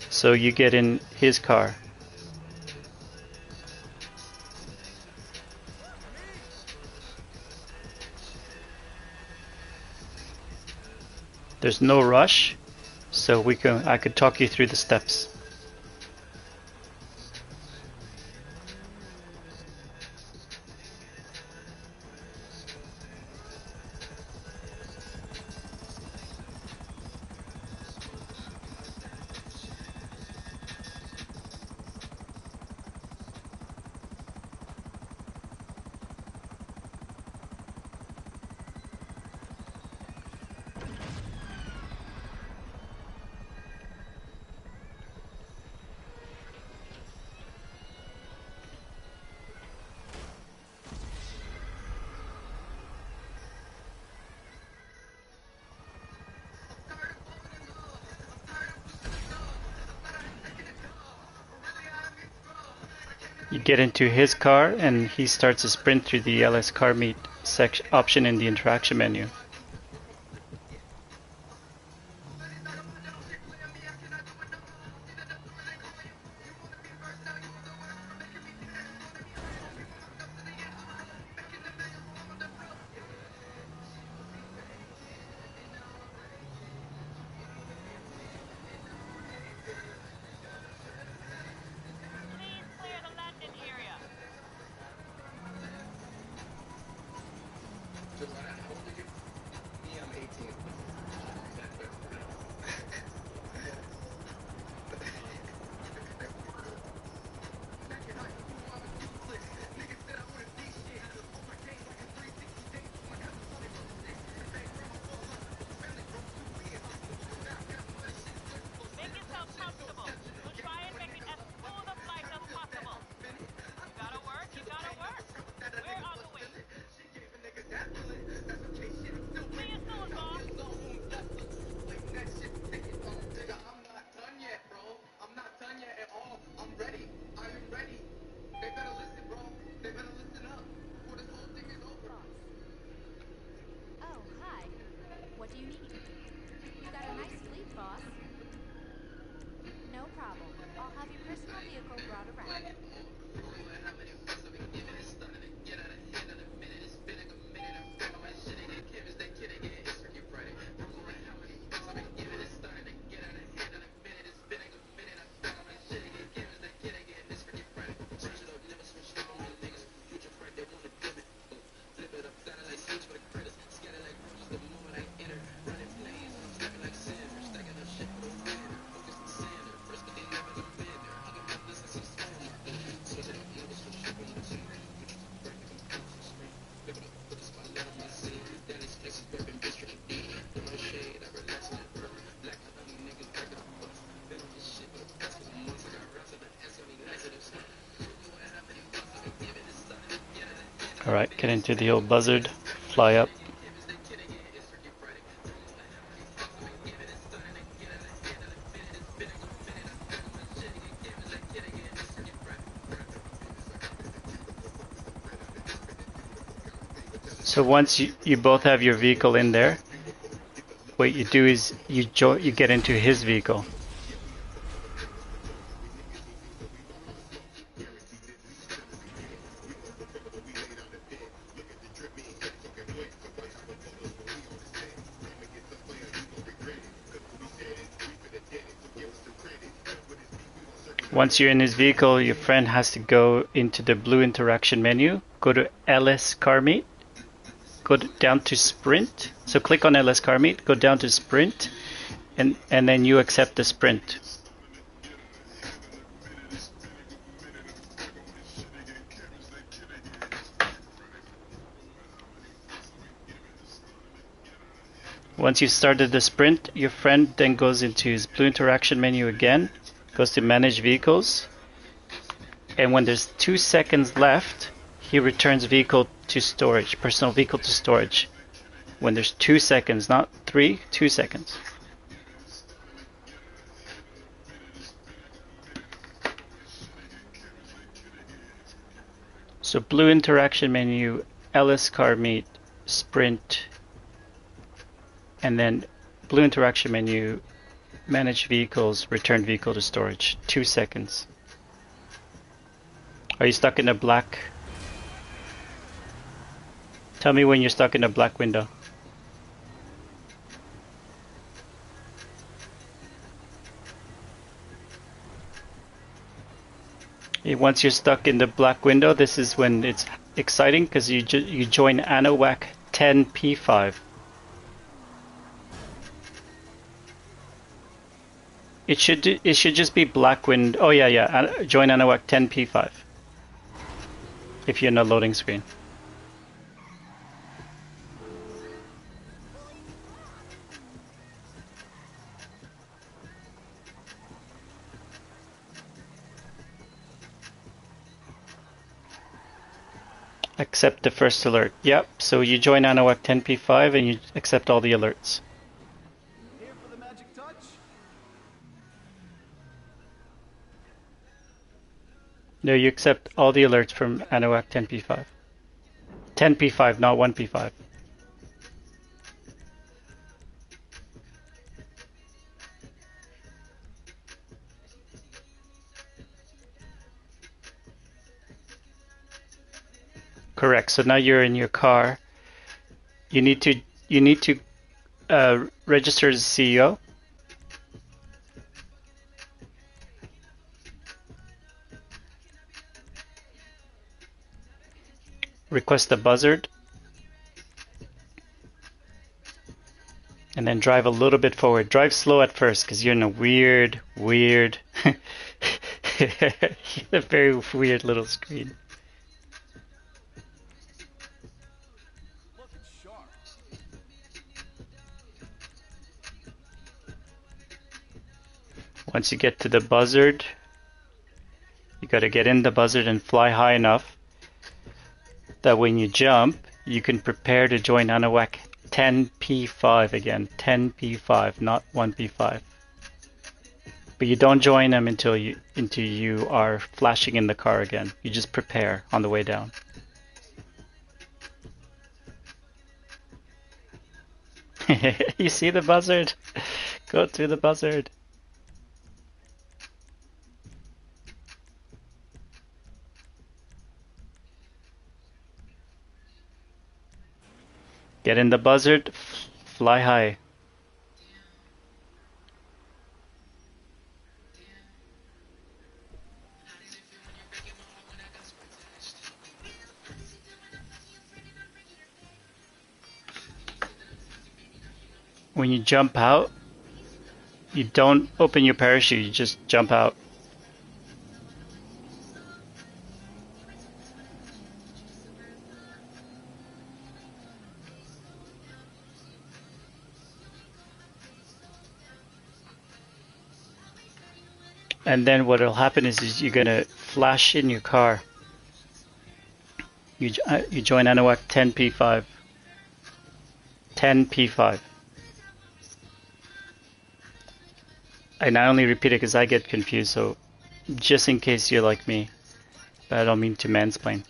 so you get in his car. There's no rush, so I could talk you through the steps. You get into his car and he starts a sprint through the LS car meet option in the interaction menu. Alright, get into the old buzzard, fly up. So once you both have your vehicle in there, what you do is you get into his vehicle. Once you're in his vehicle, your friend has to go into the blue interaction menu, go to LS Car Meet, go down to Sprint. So click on LS Car Meet, go down to Sprint, and then you accept the sprint. Once you started the sprint, your friend then goes into his blue interaction menu again, goes to manage vehicles, and when there's 2 seconds left, he returns vehicle to storage, personal vehicle to storage. When there's 2 seconds, not 3, 2 seconds. So blue interaction menu, LS Car Meet, Sprint, and then blue interaction menu, manage vehicles, return vehicle to storage. 2 seconds. Are you stuck in a black? Tell me when you're stuck in a black window. Once you're stuck in the black window, this is when it's exciting because you join ANOWAC 10P5. It should just be black window. Oh yeah. Join ANOWAC 10P5 if you're in a loading screen. Accept the first alert. Yep, so you join ANOWAC 10P5 and you accept all the alerts. Here for the magic touch? No, you accept all the alerts from ANOWAC 10P5. 10P5, not 1P5. Correct. So now you're in your car. You need to register as CEO. Request a buzzard. And then drive a little bit forward. Drive slow at first because you're in a weird, a very weird little screen. Looking sharp. Once you get to the buzzard, you got to get in the buzzard and fly high enough that when you jump, you can prepare to join ANOWAC 10P5 again. 10P5, not 1P5. But you don't join them until you are flashing in the car again. You just prepare on the way down. You see the buzzard? Go through the buzzard. Get in the buzzard, fly high. When you jump out, you don't open your parachute, you just jump out. And then what will happen is you're gonna flash in your car. You join Anahuac 10P5. 10P5. And I only repeat it because I get confused, so just in case you're like me. But I don't mean to mansplain.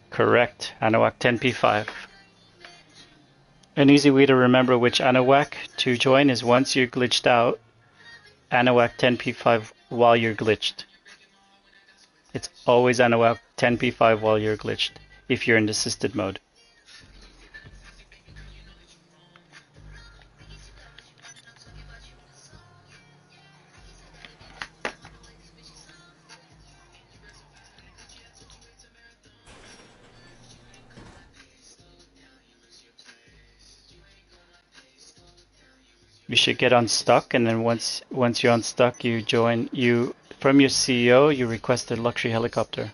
Correct. Anahuac 10P5. An easy way to remember which Anahuac to join is once you're glitched out, Anahuac 10P5 while you're glitched. It's always Anahuac 10P5 while you're glitched, if you're in assisted mode. You should get unstuck, and then once you're unstuck, you from your CEO, you request a luxury helicopter.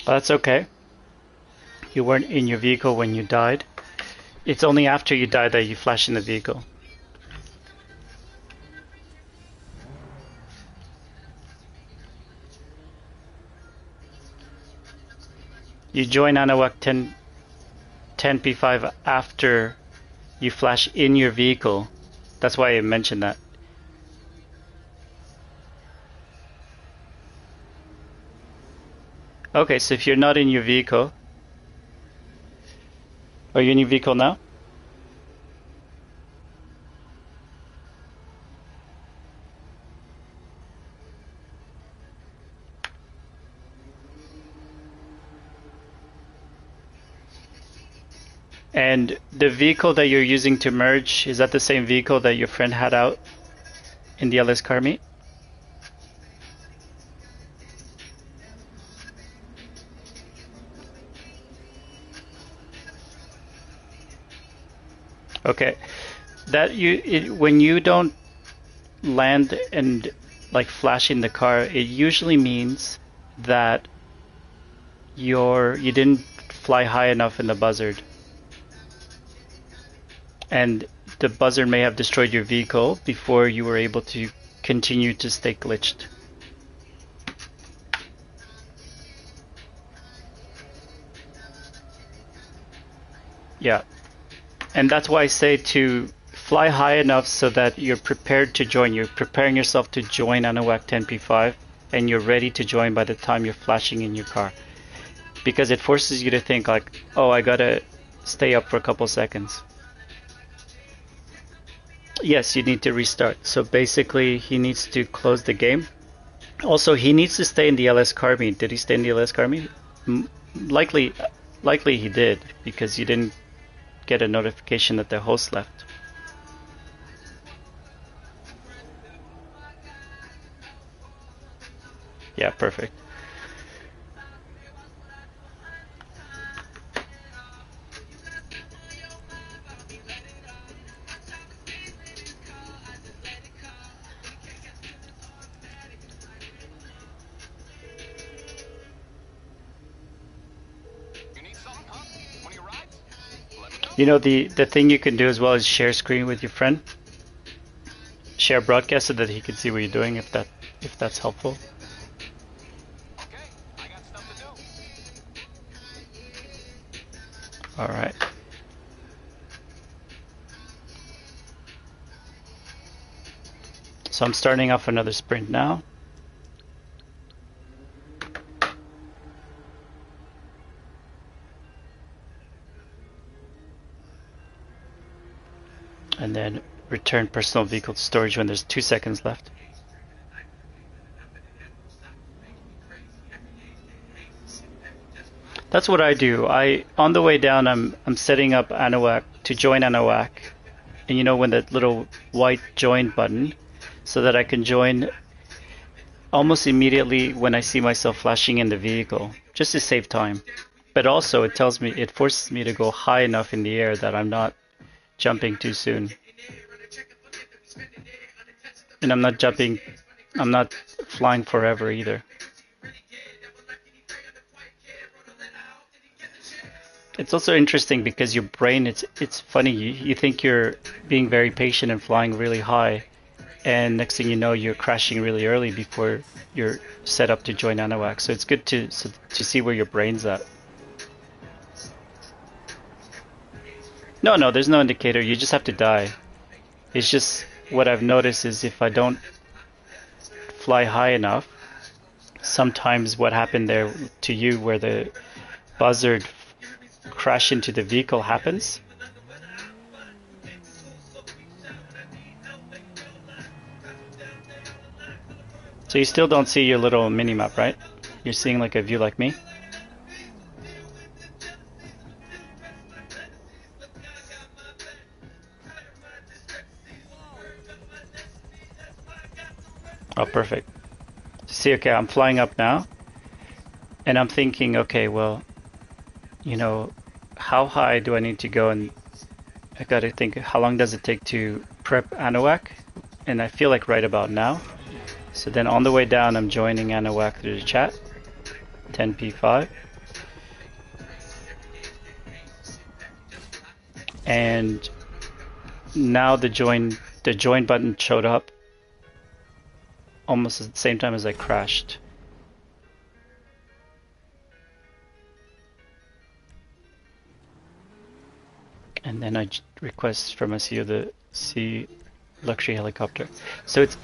That's okay. You weren't in your vehicle when you died. It's only after you die that you flash in the vehicle. You join Anahuac 10P5 after you flash in your vehicle. That's why I mentioned that. Okay, so if you're not in your vehicle, are you in your vehicle now? And the vehicle that you're using to merge, is that the same vehicle that your friend had out in the LS car meet? Okay, when you don't land and like flash in the car, it usually means that you didn't fly high enough in the buzzard, and the buzzard may have destroyed your vehicle before you were able to continue to stay glitched. Yeah. And that's why I say to fly high enough so that you're prepared to join. You're preparing yourself to join Anahuac 10P5, and you're ready to join by the time you're flashing in your car. Because it forces you to think like, oh, I gotta stay up for a couple seconds. Yes, you need to restart. So basically, he needs to close the game. Also, he needs to stay in the LS car meet. Did he stay in the LS car meet? Likely he did, because you didn't get a notification that the host left. Yeah, perfect. You know, the thing you can do as well is share screen with your friend. Share broadcast so that he can see what you're doing, if that's helpful. Okay, I got stuff to do. All right. So I'm starting off another sprint now. And then return personal vehicle to storage when there's 2 seconds left. That's what I do. On the way down, I'm setting up Anahuac to join Anahuac and you know when that little white join button, so that I can join almost immediately when I see myself flashing in the vehicle, just to save time. But also it tells me, it forces me to go high enough in the air that I'm not jumping too soon. And I'm not flying forever either. It's also interesting because your brain, it's funny, you think you're being very patient and flying really high, and next thing you know, you're crashing really early before you're set up to join Anahuac. So it's good to see where your brain's at. No, there's no indicator. You just have to die. It's just what I've noticed is if I don't fly high enough, sometimes what happened there to you where the buzzard crash into the vehicle happens. So you still don't see your little mini map, right? You're seeing like a view like me. Oh, perfect. See, okay, I'm flying up now, and I'm thinking, okay, well, you know, how high do I need to go? And I gotta think, how long does it take to prep Anahuac? And I feel like right about now. So then on the way down, I'm joining Anahuac through the chat, 10p5. And now the join button showed up almost at the same time as I crashed. And then I request from a CEO the C luxury helicopter. So it's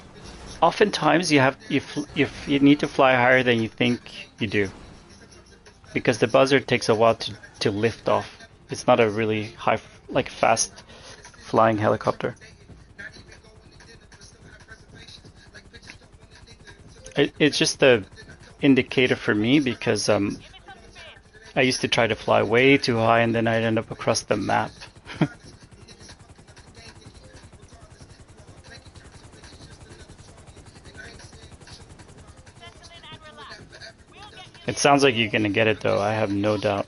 oftentimes you need to fly higher than you think you do, because the buzzard takes a while to lift off. It's not a really high, like fast flying helicopter. It's just the indicator for me because I used to try to fly way too high and then I'd end up across the map. It sounds like you're gonna get it though, I have no doubt.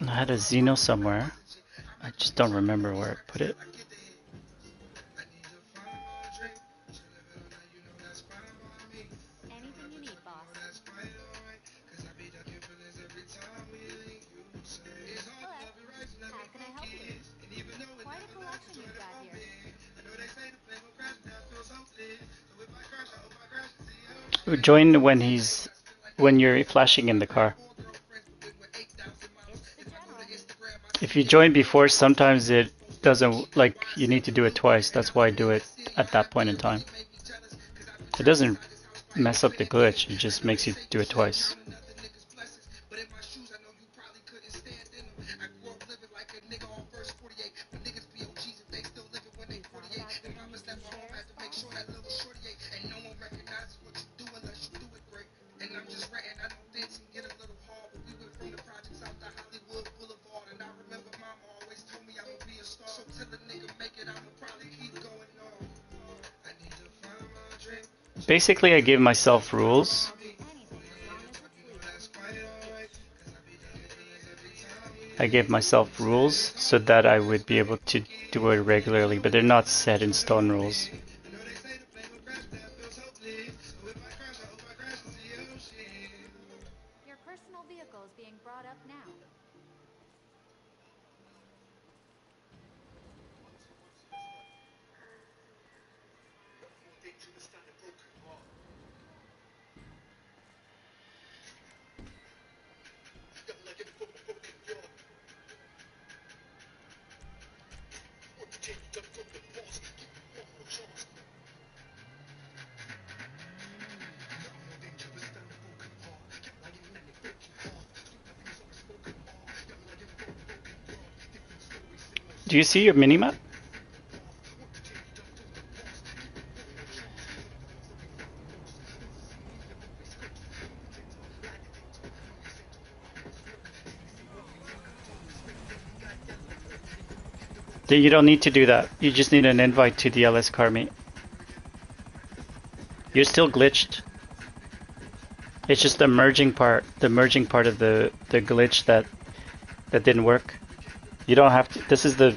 I had a Xeno somewhere. I just don't remember where I put it. Anything you need, boss. Hello. How can I help you? Quite a collection you've got here. Join when you're flashing in the car. If you join before, sometimes it doesn't, like, you need to do it twice. That's why I do it at that point in time. It doesn't mess up the glitch, it just makes you do it twice. Basically, I give myself rules. I gave myself rules so that I would be able to do it regularly, but they're not set in stone rules. Your personal vehicle is being brought up now. Do you see your minimap? You don't need to do that. You just need an invite to the LS car meet. You're still glitched. It's just the merging part of the glitch that didn't work. You don't have to. This is the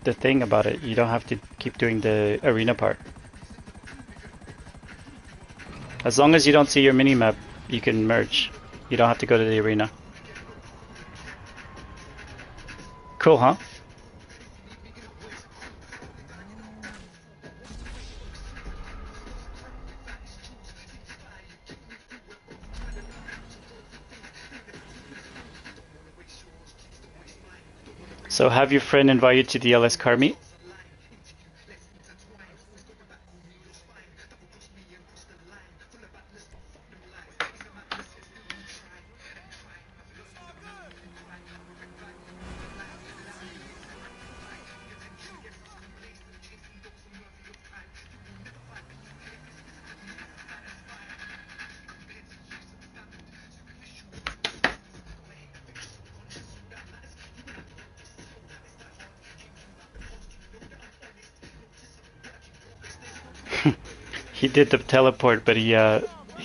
thing about it. You don't have to keep doing the arena part. As long as you don't see your minimap, you can merge. You don't have to go to the arena. Cool, huh? So have your friend invite you to the LS car meet? He did the teleport, but he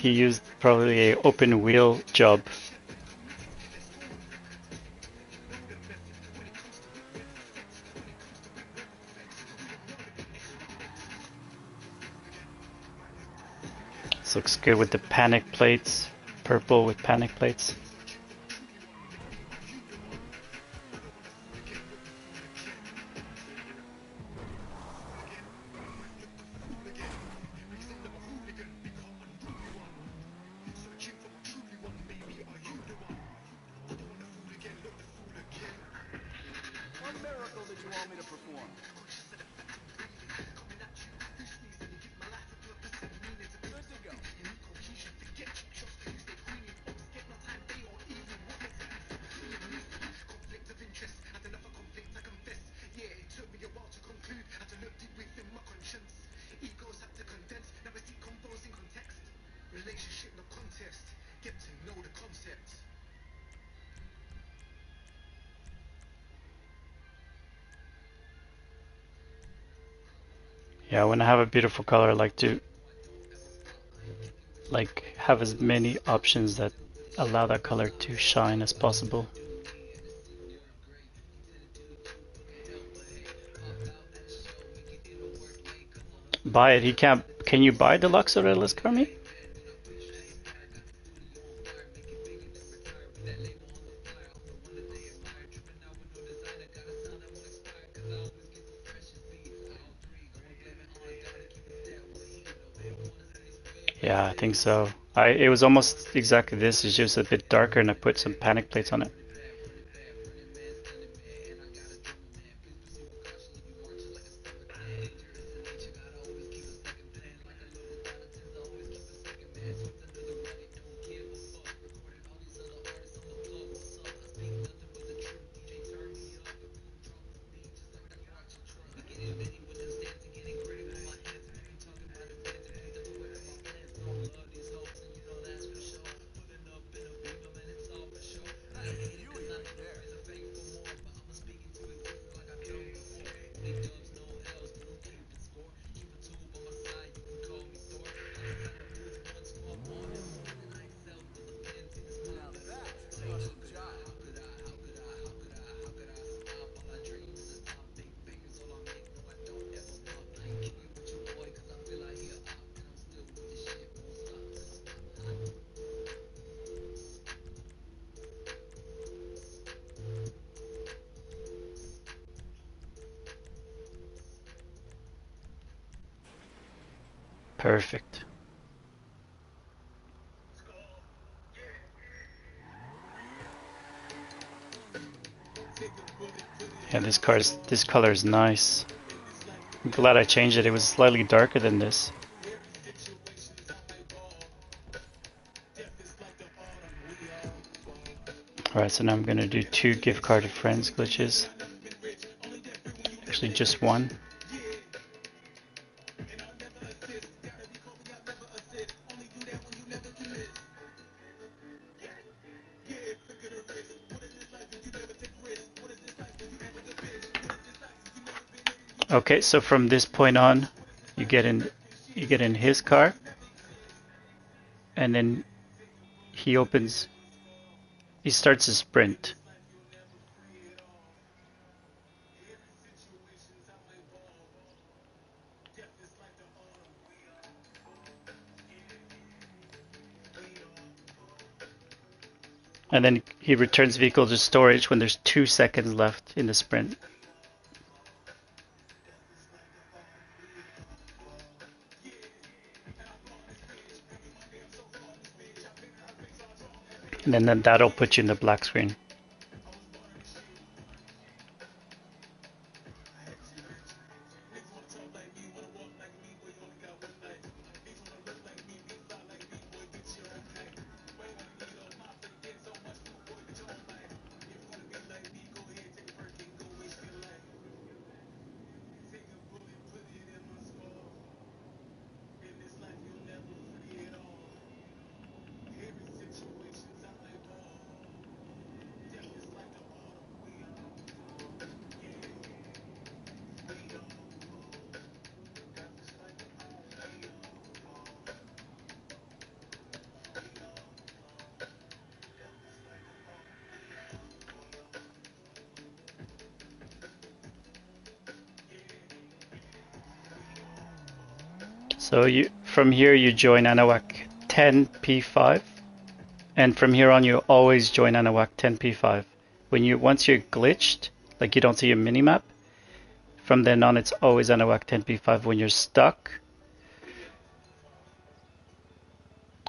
used probably a open wheel job. This looks good with the panic plates, purple with panic plates. What miracle did you want me to perform? Good to go. Yeah, when I have a beautiful color, I like to have as many options that allow that color to shine as possible. Buy it. He can't. Can you buy deluxe or LS car meet? Yeah, I think so. It was almost exactly this. It's just a bit darker, and I put some panic plates on it. Beauty right there. Now that's a Russian job. Perfect. Yeah, this color is nice. I'm glad I changed it. It was slightly darker than this. Alright, so now I'm gonna do 2 gift card to friends glitches. Actually, just 1. Okay, so from this point on, you get in his car, and then he starts a sprint. And then he returns vehicle to storage when there's 2 seconds left in the sprint. And then that'll put you in the black screen. So from here you join Anahuac 10P5, and from here on you always join Anahuac 10P5. Once you're glitched, like you don't see your minimap, from then on it's always Anahuac 10P5. When you're stuck,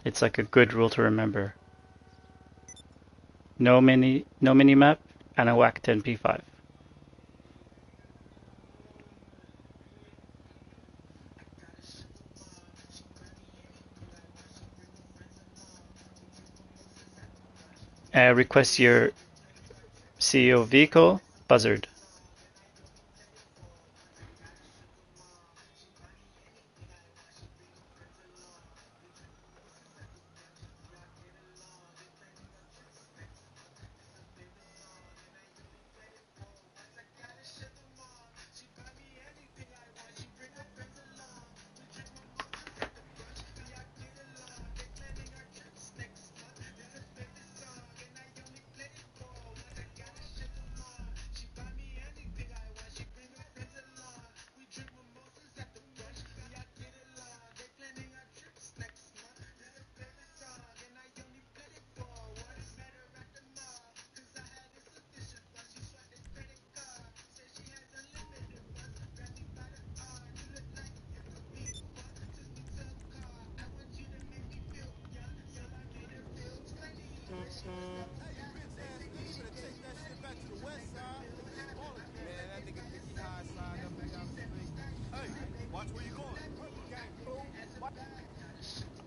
it's like a good rule to remember. No minimap, Anahuac 10P5. Request your CEO vehicle, buzzard.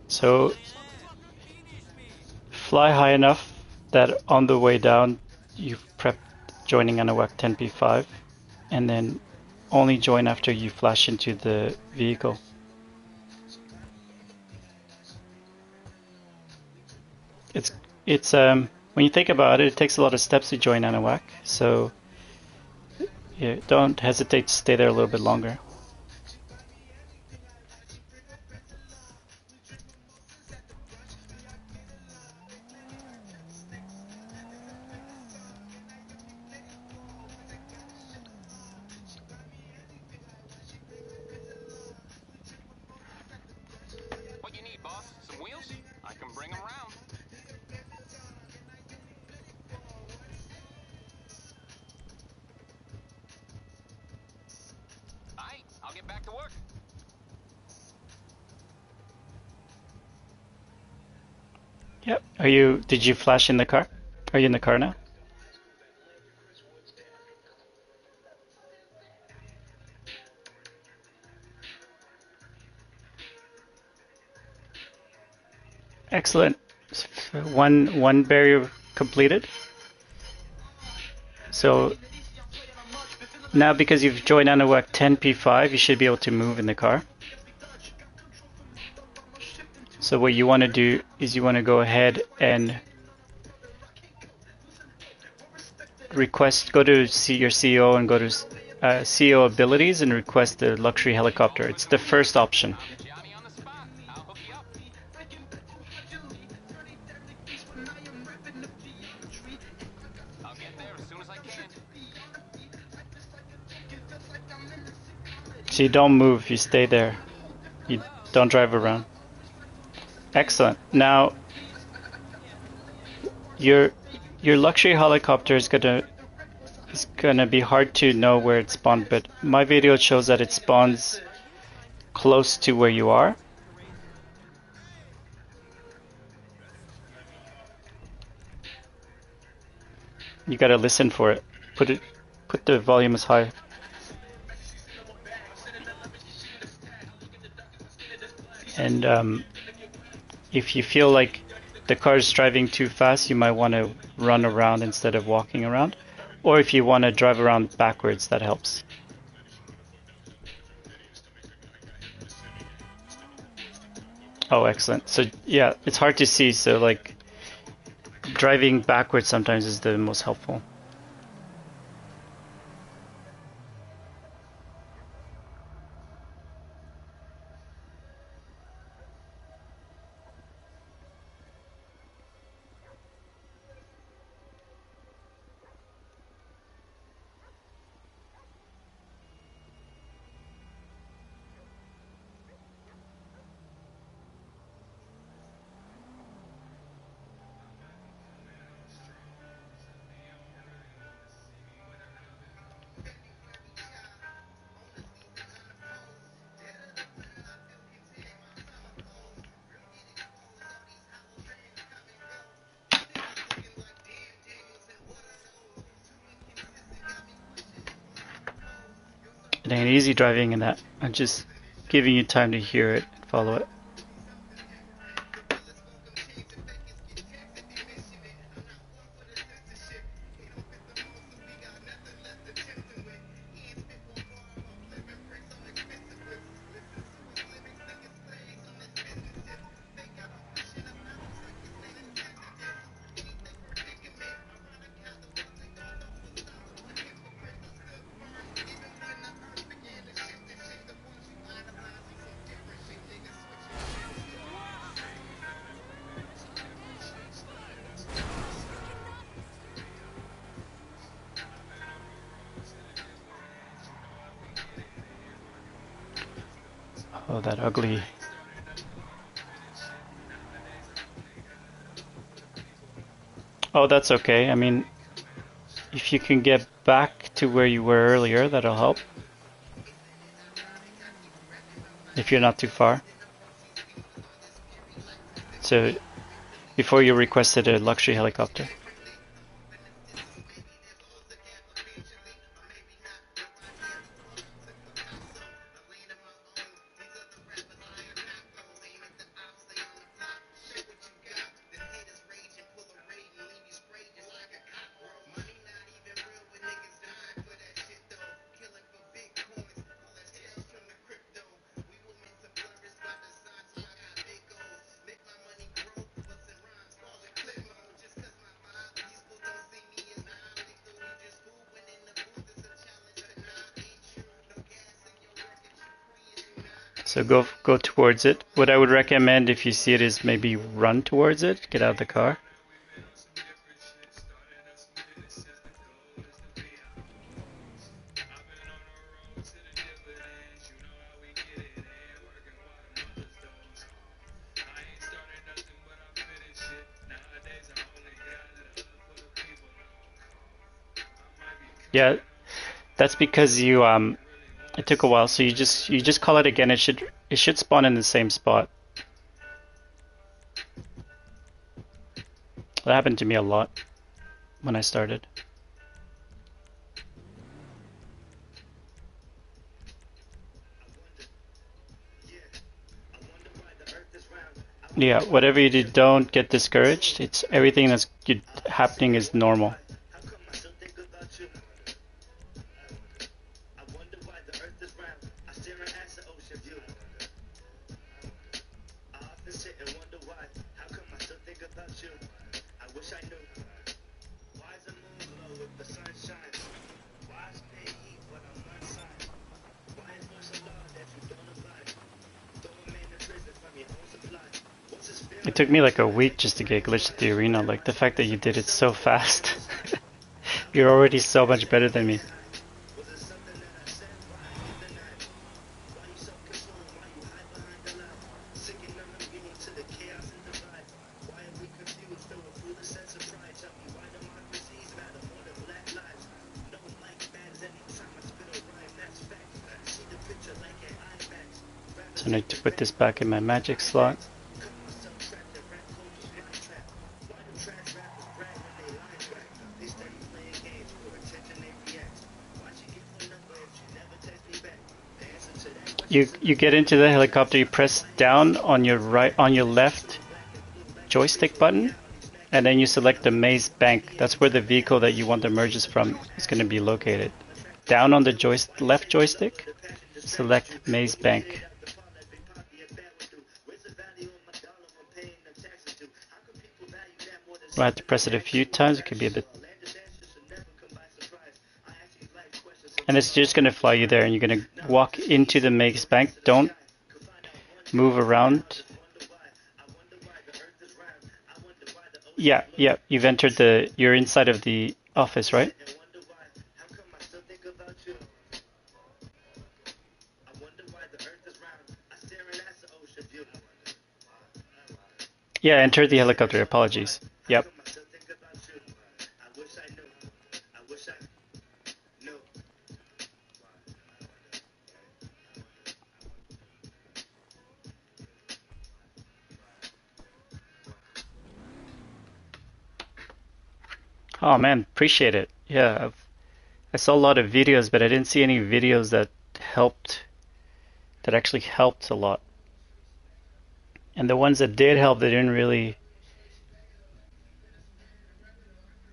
So fly high enough that on the way down you've prepped joining Anahuac 10P5, and then only join after you flash into the vehicle. It's when you think about it, it takes a lot of steps to join Anahuac, so yeah, don't hesitate to stay there a little bit longer. What you need, boss? Some wheels? I can bring them around. Aight, I'll get back to work. Yep. Did you flash in the car? Are you in the car now? Excellent. One barrier completed. So now because you've joined Anahuac 10P5, you should be able to move in the car. So what you want to do is you want to go ahead and go to see your CEO and go to CO abilities and request the luxury helicopter. It's the first option. I'm Johnny on the spot. I'll hook you up. I'll get there as soon as I can. So you don't move, you stay there. You don't drive around. Excellent. Now, your luxury helicopter is gonna be hard to know where it spawned, but my video shows that it spawns close to where you are. You gotta listen for it. Put the volume as high. And if you feel like the car is driving too fast, you might want to run around instead of walking around. Or if you want to drive around backwards, that helps. Oh, excellent. So yeah, it's hard to see, so like driving backwards sometimes is the most helpful. It ain't easy driving in that. I'm just giving you time to hear it and follow it. Oh, that ugly. Oh, that's okay. I mean, if you can get back to where you were earlier, that'll help. If you're not too far. So, before you requested a luxury helicopter. So go towards it. What I would recommend if you see it is maybe run towards it, get out of the car. Yeah, that's because you it took a while, so you just call it again. It should spawn in the same spot. That happened to me a lot when I started. Yeah, whatever you do, don't get discouraged. It's everything that's happening is normal. It took me like a week just to get glitched at the arena. Like the fact that you did it so fast. You're already so much better than me. So I need to put this back in my magic slot. You get into the helicopter, you press down on your left joystick button, and then you select the maze bank. That's where the vehicle that you want the merges from is going to be located. Down on the left joystick, select maze bank. I have to press it a few times. It could be a bit. And it's just going to fly you there, and you're going to walk into the maze bank. Don't move around. Yeah, you've entered you're inside of the office, right? Yeah, enter the helicopter, apologies. Yep. Oh man, appreciate it. Yeah, I saw a lot of videos, but I didn't see any videos that actually helped a lot. And the ones that did help, they didn't really.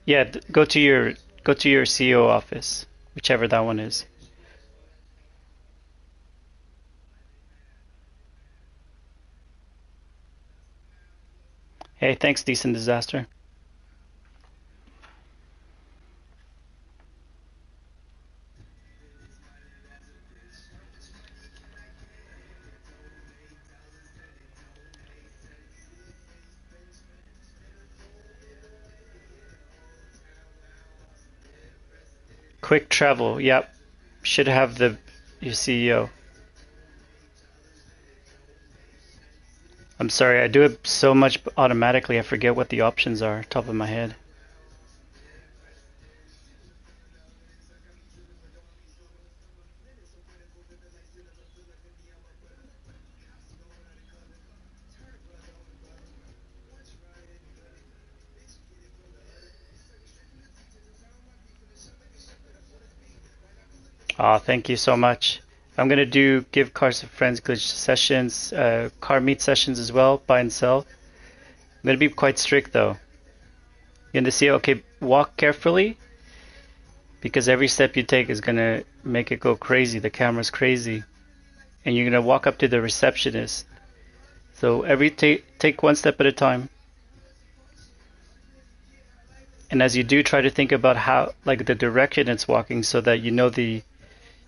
Yeah, go to your CEO office, whichever that one is. Hey, thanks, Decent Disaster. Quick travel, yep. Should have your CEO. I'm sorry, I do it so much automatically I forget what the options are, top of my head. Thank you so much. I'm gonna do give cars to friends glitch sessions, car meet sessions as well, buy and sell. I'm gonna be quite strict though. You're gonna see, okay, walk carefully because every step you take is gonna make it go crazy. The camera's crazy, and you're gonna walk up to the receptionist. So take one step at a time. And as you do, try to think about how, like the direction it's walking, so that you know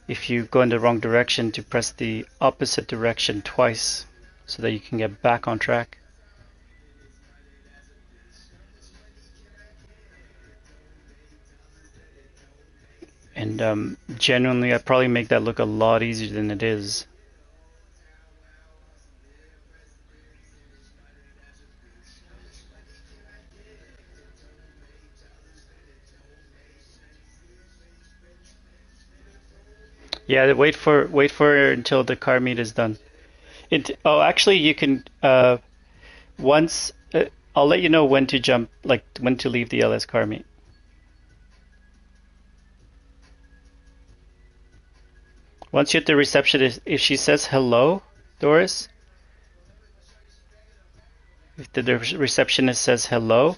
if you go in the wrong direction, to press the opposite direction twice, so that you can get back on track. And genuinely, I probably make that look a lot easier than it is. Yeah, wait for until the car meet is done. Actually, you can once. I'll let you know when to jump, like when to leave the LS car meet. Once you're at the receptionist, if she says hello, Doris, if the receptionist says hello,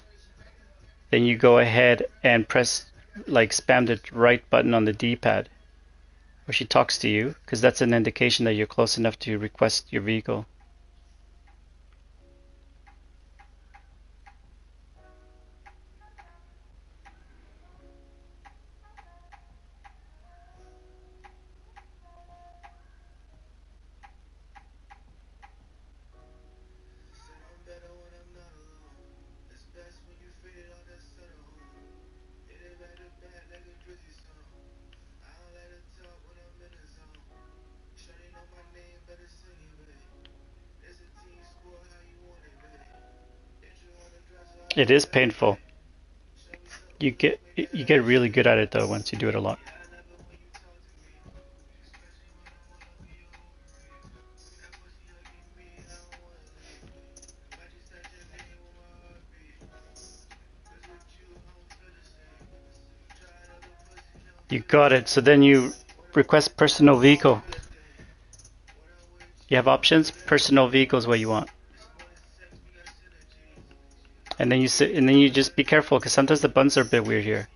then you go ahead and press, like, spam the right button on the D-pad where she talks to you, because that's an indication that you're close enough to request your vehicle. It is painful. You get really good at it though once you do it a lot. You got it. So then you request personal vehicle. You have options. Personal vehicle is what you want. And then you just be careful because sometimes the buttons are a bit weird here.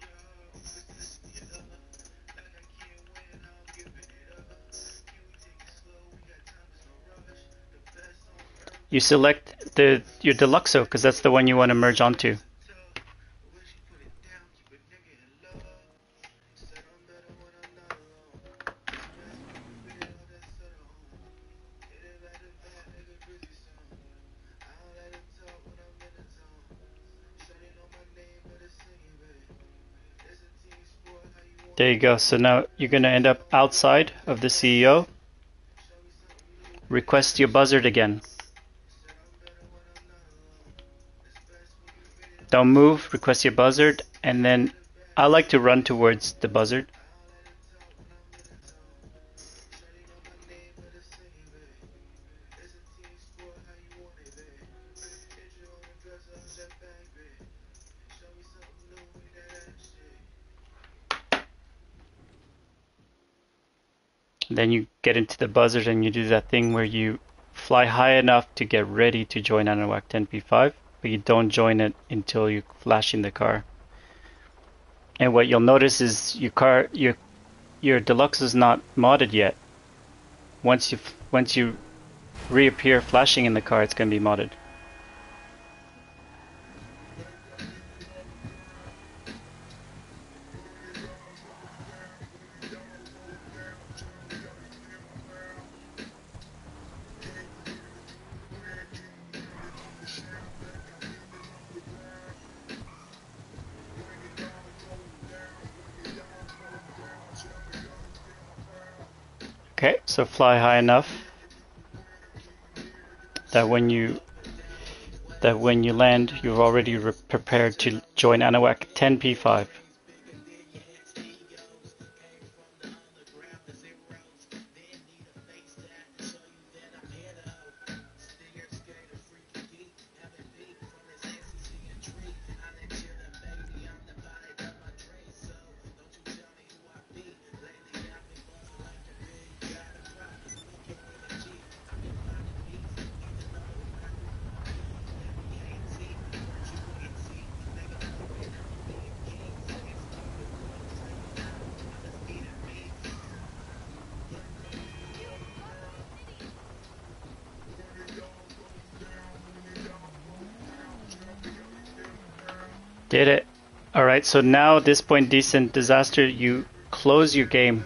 You select your Deluxo because that's the one you want to merge onto. There you go. So now you're going to end up outside of the CEO. Request your buzzard again. Don't move, request your buzzard, and then I like to run towards the buzzard. Then you get into the buzzard and you do that thing where you fly high enough to get ready to join Anahuac 10P5, but you don't join it until you flash in the car. And what you'll notice is your Deluxe is not modded yet. Once you reappear flashing in the car, it's going to be modded. Okay, so fly high enough that when you land, you're already prepared to join Anahuac 10P5. Did it. Alright, so now at this point, Decent Disaster, you close your game.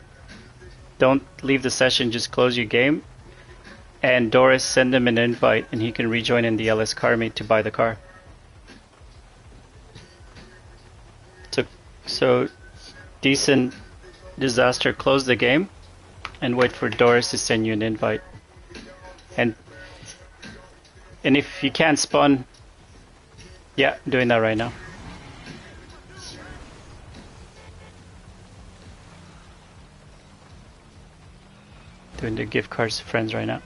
Don't leave the session, just close your game. And Doris, send him an invite and he can rejoin in the LS Carmate to buy the car. So Decent Disaster, close the game and wait for Doris to send you an invite. And if you can't spawn, yeah, I'm doing that right now. Doing the gift cards to friends right now.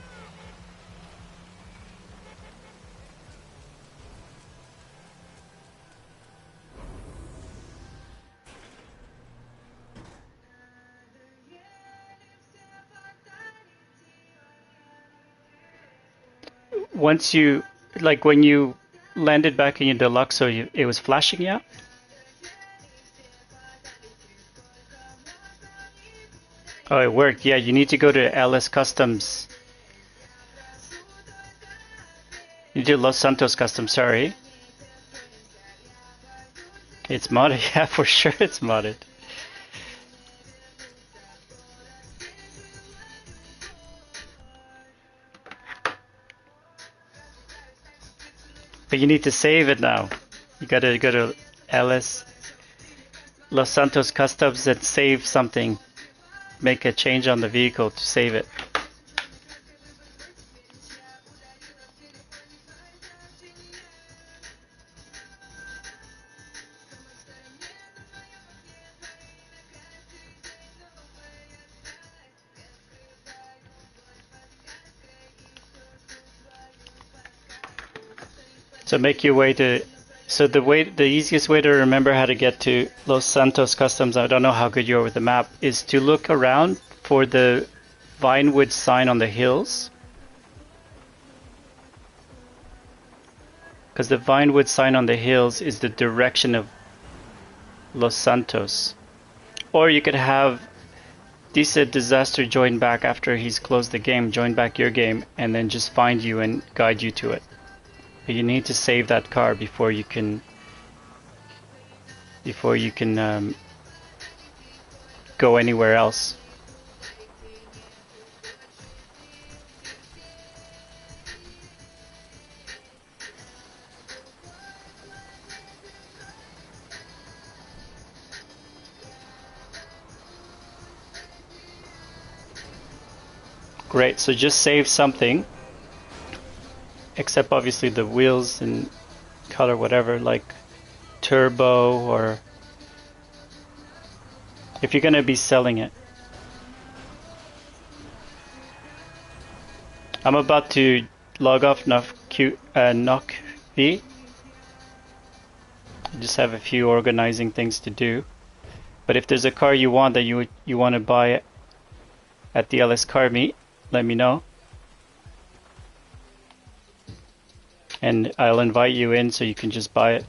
Once you, like when you landed back in your Deluxe, so it was flashing, yeah? Oh, it worked. Yeah, you need to go to LS Customs. You do Los Santos Customs, sorry. It's modded, yeah, for sure it's modded. But you need to save it now. You gotta go to LS Los Santos Customs and save something. Make a change on the vehicle to save it. So make your way to. So the easiest way to remember how to get to Los Santos Customs, I don't know how good you are with the map, is to look around for the Vinewood sign on the hills. Because the Vinewood sign on the hills is the direction of Los Santos. Or you could have Disaster join back after he's closed the game, join back your game, and then just find you and guide you to it. But you need to save that car before you can go anywhere else. Great, so just save something, except obviously the wheels and color, whatever, like turbo, or if you're going to be selling it. I'm about to log off Knock V. I just have a few organizing things to do. But if there's a car you want that you want to buy at the LS car meet, let me know. And I'll invite you in so you can just buy it.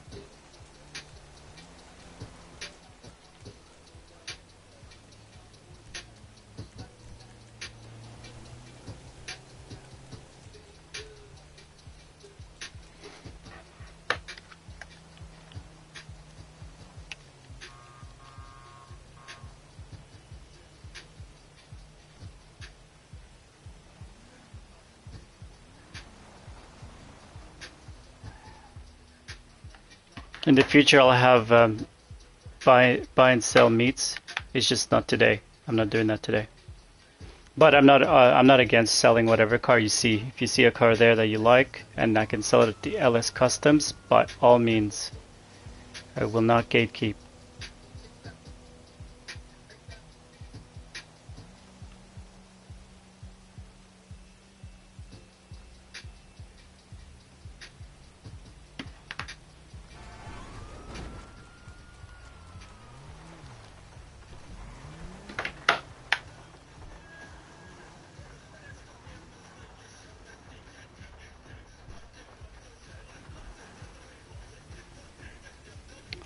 In the future, I'll have buy and sell meets. It's just not today. I'm not doing that today. But I'm not against selling whatever car you see. If you see a car there that you like, and I can sell it at the LS Customs, by all means, I will not gatekeep.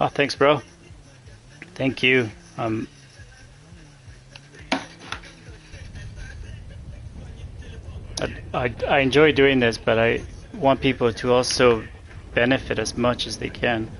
Oh, thanks, bro. Thank you. I enjoy doing this, but I want people to also benefit as much as they can.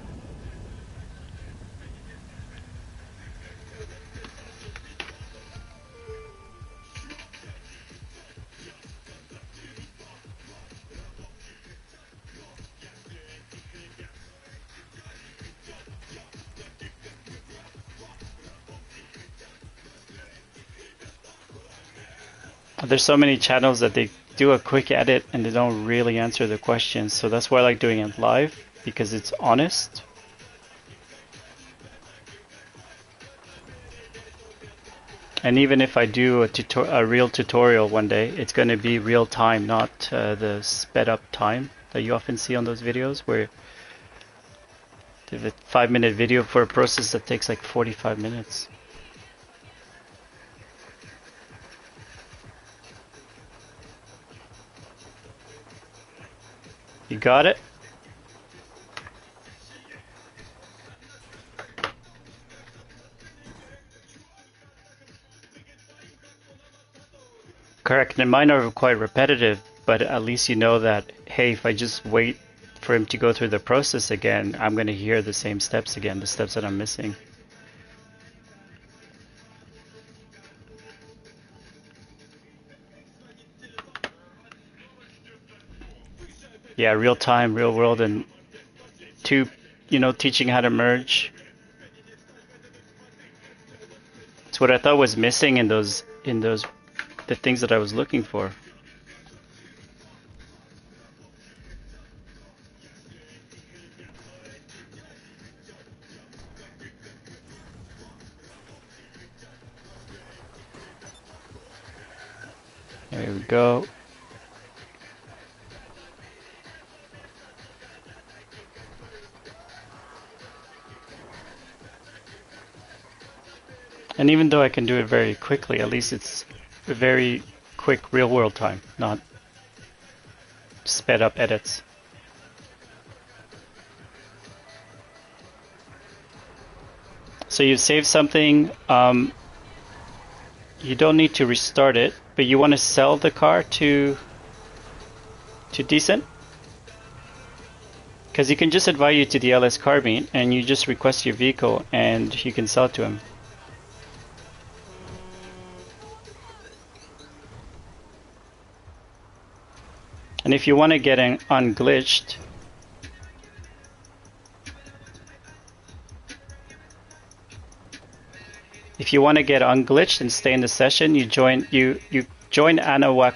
There's so many channels that they do a quick edit and they don't really answer the questions, so that's why I like doing it live, because it's honest. And even if I do a real tutorial one day, it's going to be real time, not the sped up time that you often see on those videos where they have a 5-minute video for a process that takes like 45 minutes. You got it? Correct, and mine are quite repetitive, but at least you know that, hey, if I just wait for him to go through the process again, I'm going to hear the same steps again, the steps that I'm missing. Yeah, real time, real world, and teaching how to merge. It's what I thought was missing in the things that I was looking for. There we go. And even though I can do it very quickly, at least it's a very quick real world time, not sped up edits. So you save something, you don't need to restart it, but you want to sell the car to Decent? Because he can just invite you to the LS car meet and you just request your vehicle and you can sell it to him. And if you want to get an unglitched, and stay in the session, you join Anawak,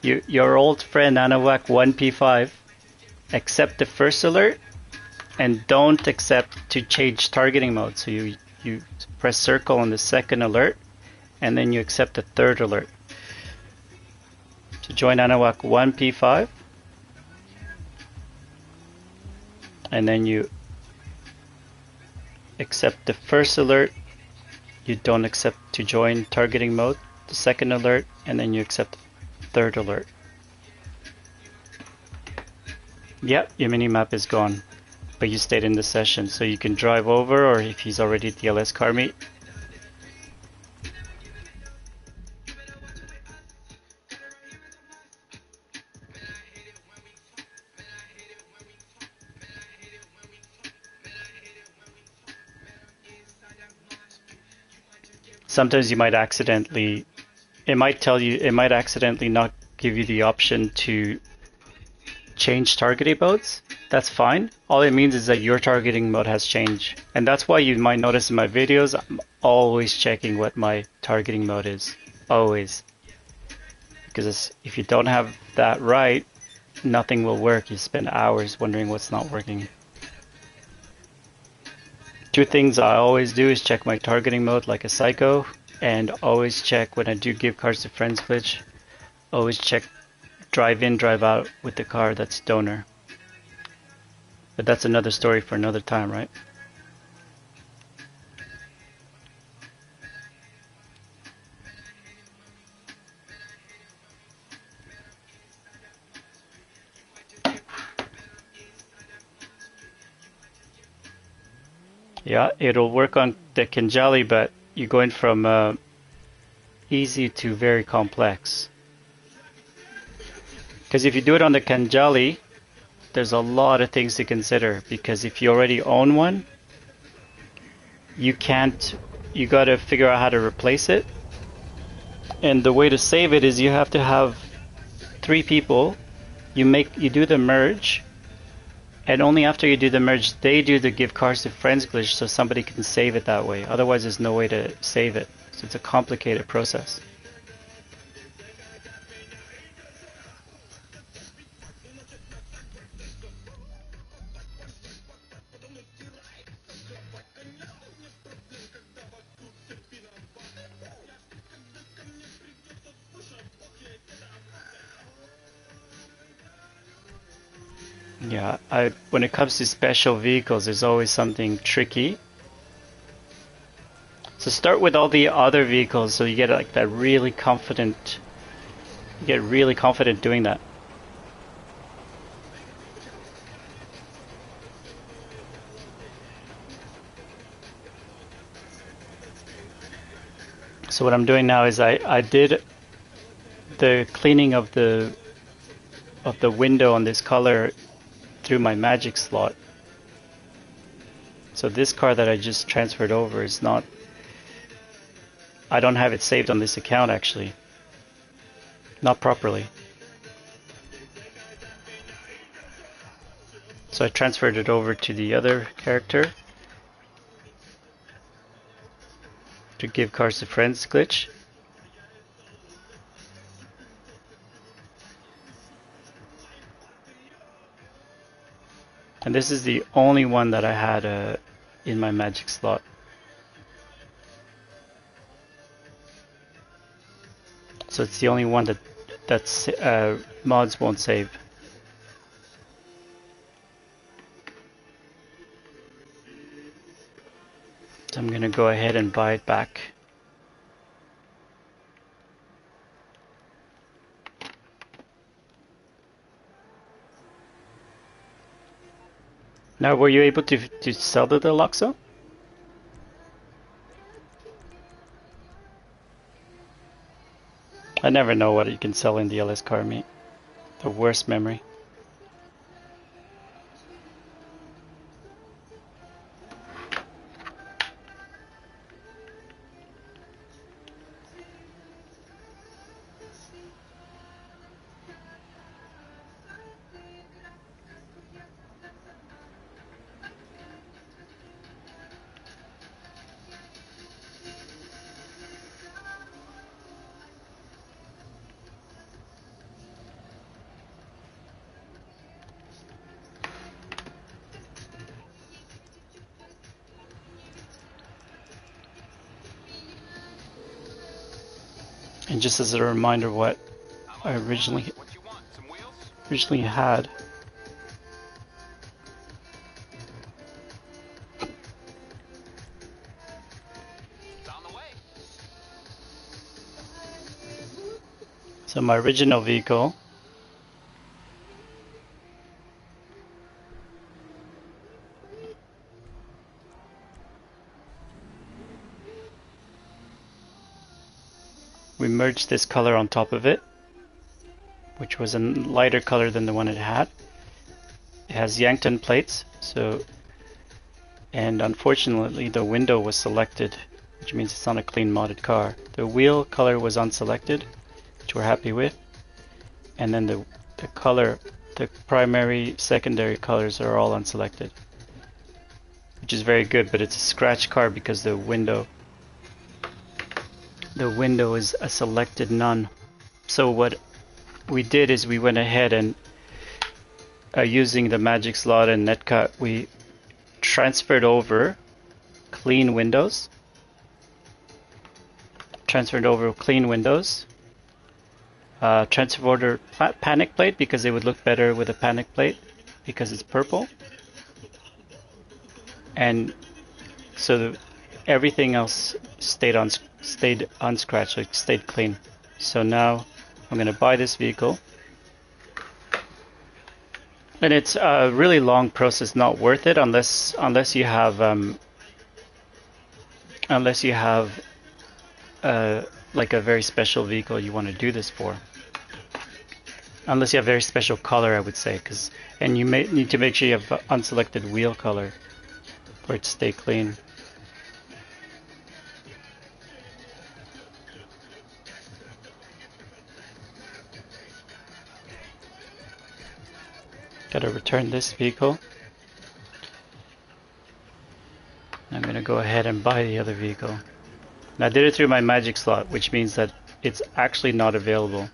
your old friend Anawak 1P5. Accept the first alert and don't accept to change targeting mode. So you press circle on the second alert and then you accept the third alert. So join Anawak 1P5 and then you accept the first alert. You don't accept to join targeting mode, the second alert, and then you accept the third alert. Yep, your minimap is gone, but you stayed in the session, so you can drive over, or if he's already at the LS car meet. Sometimes you might accidentally, it might accidentally not give you the option to change targeting modes. That's fine. All it means is that your targeting mode has changed. And that's why you might notice in my videos, I'm always checking what my targeting mode is. Always. Because if you don't have that right, nothing will work. You spend hours wondering what's not working. Two things I always do is check my targeting mode like a psycho, and always check when I do give cars to friends glitch. Always check drive in, drive out with the car that's donor. But that's another story for another time, right? Yeah, it'll work on the Kanjali, but you're going from easy to very complex. Because if you do it on the Kanjali, there's a lot of things to consider, because if you already own one, you gotta figure out how to replace it. And the way to save it is you have to have 3 people, you do the merge, and only after you do the merge, they do the give cars to friends glitch so somebody can save it that way. Otherwise there's no way to save it. So it's a complicated process. Yeah, when it comes to special vehicles, there's always something tricky. So start with all the other vehicles so you get like that really confident, you get really confident doing that. So what I'm doing now is I did the cleaning of the window on this color through my magic slot. So this car that I just transferred over is not, I don't have it saved on this account actually. Not properly. So I transferred it over to the other character to give cars to friends glitch. And this is the only one that I had in my magic slot. So it's the only one that mods won't save. So So I'm gonna go ahead and buy it back. Now, were you able to sell the Deluxo? I never know what you can sell in the LS car meet. The worst memory. And just as a reminder, what I originally What you want? Some wheels? had. It's on the way. So my original vehicle we merged this color on top of it, which was a lighter color than the one it had. It has Yankton plates, and unfortunately the window was selected, which means it's not a clean modded car. The wheel color was unselected, which we're happy with, and then the color, the primary, secondary colors are all unselected, which is very good, but it's a scratch car because the window is a selected none. So what we did is we went ahead and using the magic slot and netcut, we transferred over clean windows, transferred over panic plate because it would look better with a panic plate because it's purple, and so everything else stayed unscratched, like stayed clean. So now I'm gonna buy this vehicle, and it's a really long process, not worth it unless you have like a very special vehicle you want to do this for. Unless you have a very special color, I would say, and you may need to make sure you have unselected wheel color for it to stay clean. Gotta return this vehicle. I'm gonna go ahead and buy the other vehicle. And I did it through my magic slot, which means that it's actually not available.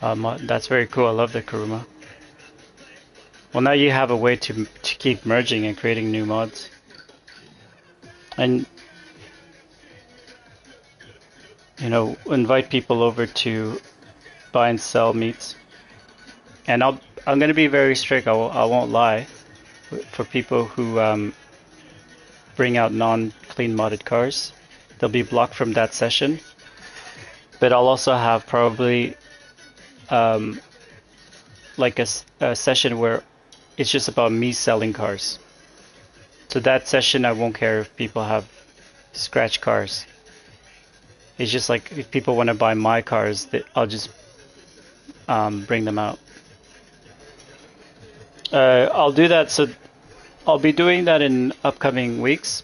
That's very cool. I love the Kuruma. Well, now you have a way to keep merging and creating new mods. And invite people over to buy and sell meats. And I'm gonna be very strict. I won't lie. For people who bring out non-clean modded cars, they'll be blocked from that session. But I'll also have probably like a session where it's just about me selling cars. So that session, I won't care if people have scratch cars. It's just like if people want to buy my cars, I'll just bring them out. I'll do that. So I'll be doing that in upcoming weeks.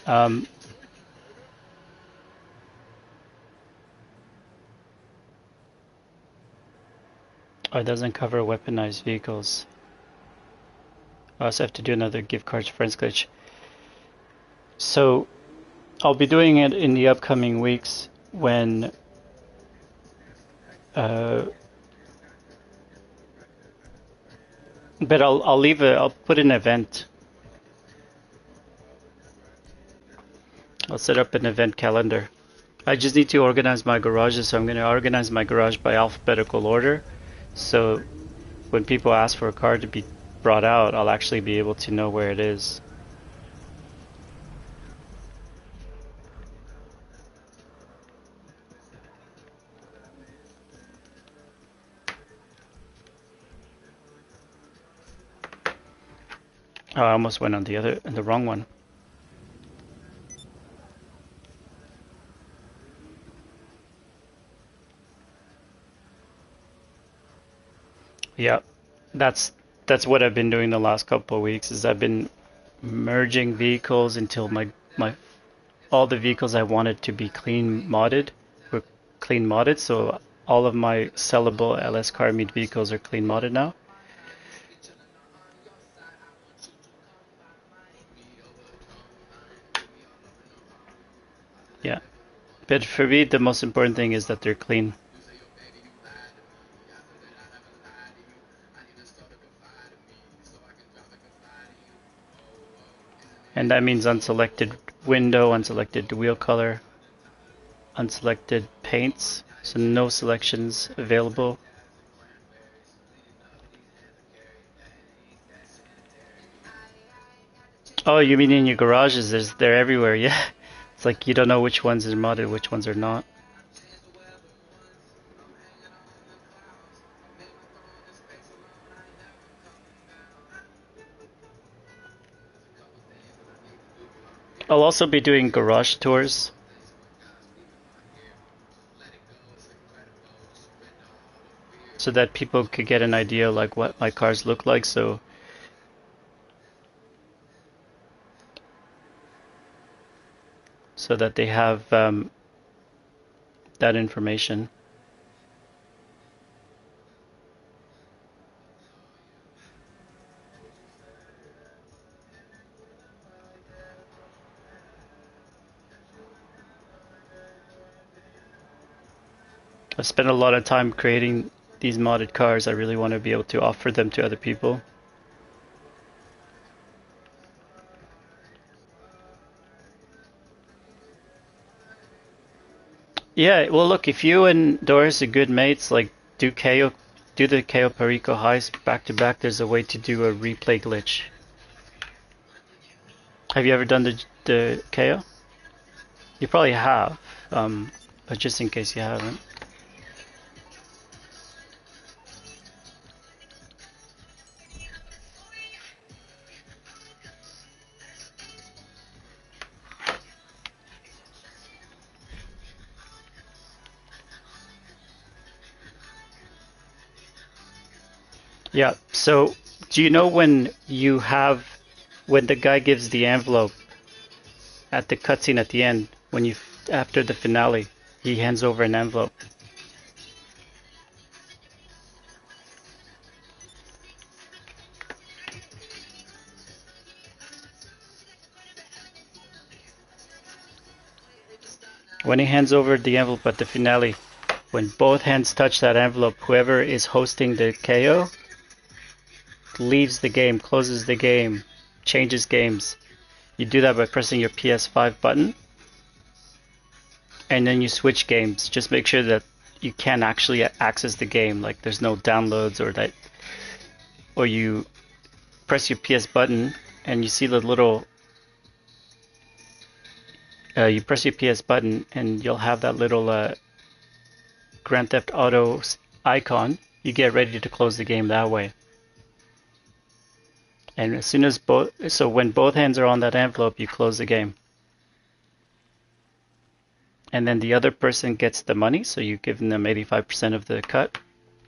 Oh, it doesn't cover weaponized vehicles. I also have to do another gift cards friends glitch. So I'll be doing it in the upcoming weeks when but I'll put an event. I'll set up an event calendar. I just need to organize my garages, so I'm going to organize my garage by alphabetical order. So when people ask for a car to be brought out, I'll actually be able to know where it is. Oh, I almost went on the wrong one. Yeah, that's what I've been doing the last couple of weeks. Is I've been merging vehicles until my all the vehicles I wanted to be clean modded were clean modded. So all of my sellable LS car meet vehicles are clean modded now. Yeah, but for me, the most important thing is that they're clean. And that means unselected window, unselected wheel color, unselected paints, so no selections available. Oh, you mean in your garages? They're everywhere, yeah. It's like you don't know which ones are modded, which ones are not. I'll also be doing garage tours so that people could get an idea like what my cars look like, so that they have that information. I spent a lot of time creating these modded cars. I really want to be able to offer them to other people. Yeah, well, look, if you and Doris are good mates, like do the KO Perico heist back to back. There's a way to do a replay glitch. Have you ever done the KO? You probably have, but just in case you haven't. Yeah. So, do you know when the guy gives the envelope at the cutscene at the end, after the finale, he hands over an envelope. When he hands over the envelope at the finale, when both hands touch that envelope, whoever is hosting the KO leaves the game, closes the game, changes games. You do that by pressing your PS5 button, and then you switch games. Just make sure that you can actually access the game, like there's no downloads or you press your PS button and you see the little you press your PS button and you'll have that little Grand Theft Auto icon. You get ready to close the game that way. And as soon as when both hands are on that envelope, you close the game. And then the other person gets the money, so you give them 85% of the cut,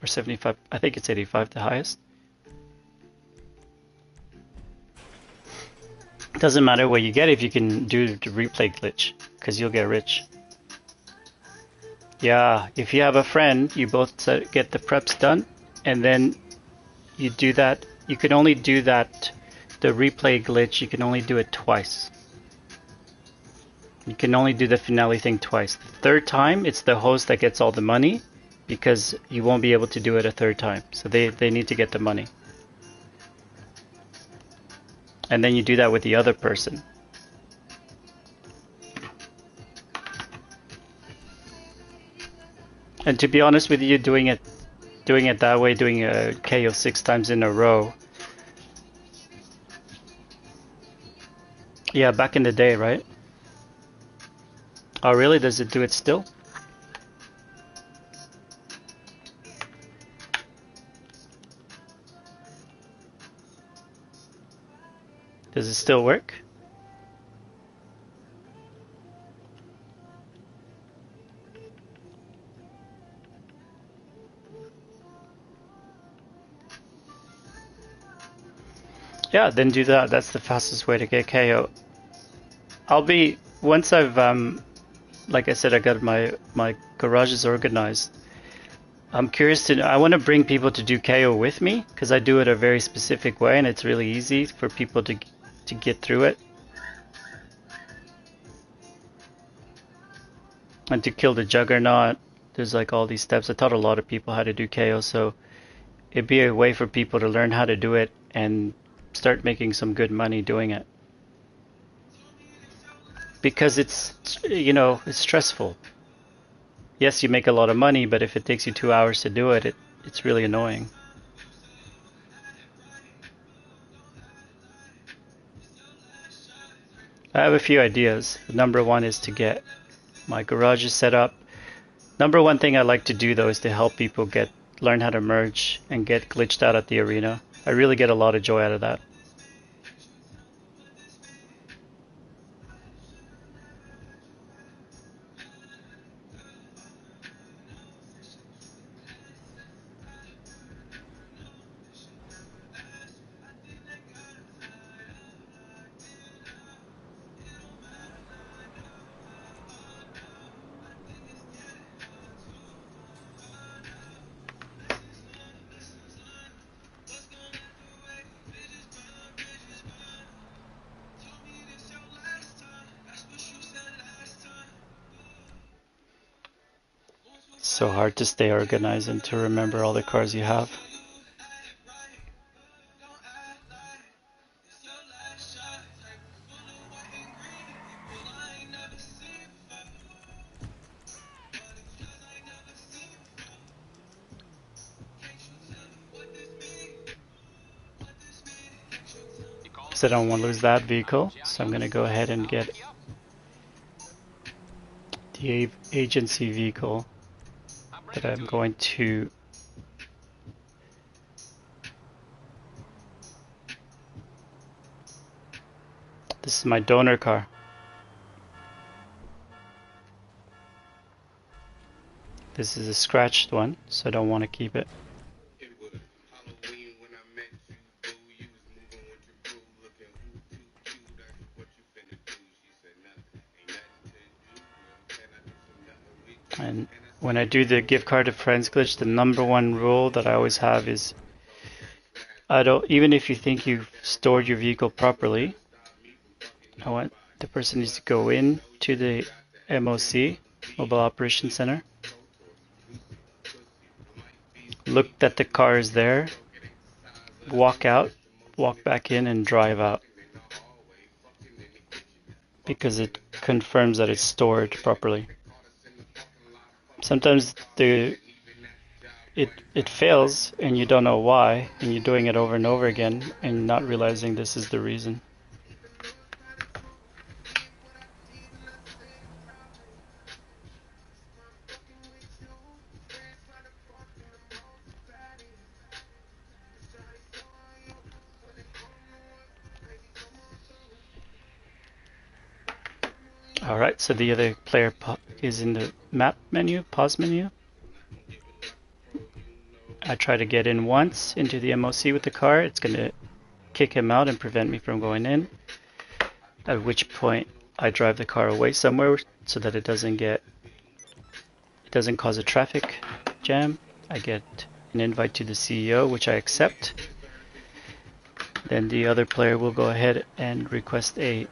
or 75, I think it's 85 the highest. Doesn't matter what you get if you can do the replay glitch, because you'll get rich. Yeah, if you have a friend, you both get the preps done, and then you do that. You can only do that, the replay glitch, you can only do it twice. You can only do the finale thing twice. The third time, it's the host that gets all the money, because you won't be able to do it a third time. So they need to get the money. And then you do that with the other person. And to be honest with you, doing it that way, doing a KO 6 times in a row. Yeah, back in the day, right? Oh, really? Does it do it still? Does it still work? Yeah, then do that. That's the fastest way to get KO. Once I've like I said, I got my garages organized. I'm curious to know, I want to bring people to do KO with me because I do it a very specific way and it's really easy for people to get through it. And to kill the juggernaut, there's like all these steps. I taught a lot of people how to do KO, so it'd be a way for people to learn how to do it and start making some good money doing it. Because it's stressful. Yes, you make a lot of money, but if it takes you 2 hours to do it, it's really annoying. I have a few ideas. Number one is to get my garages set up. Number one thing I like to do though is to help people learn how to merge and get glitched out at the arena. I really get a lot of joy out of that. So hard to stay organized and to remember all the cars you have. So I don't want to lose that vehicle, so I'm going to go ahead and get the agency vehicle that I'm going to this is my donor car. This is a scratched one, so I don't want to keep it. And when I do the gift card to friends glitch, the number one rule that I always have is even if you think you've stored your vehicle properly, I want the person needs to go in to the MOC, Mobile Operation Center, look that the car is there, walk out, walk back in and drive out, because it confirms that it's stored properly. Sometimes it fails and you don't know why, and you're doing it over and over again and not realizing this is the reason. Alright, so the other player is in the map menu, pause menu. I try to get in once into the MOC with the car. It's going to kick him out and prevent me from going in. At which point I drive the car away somewhere so that it doesn't cause a traffic jam. I get an invite to the CEO, which I accept. Then the other player will go ahead and request a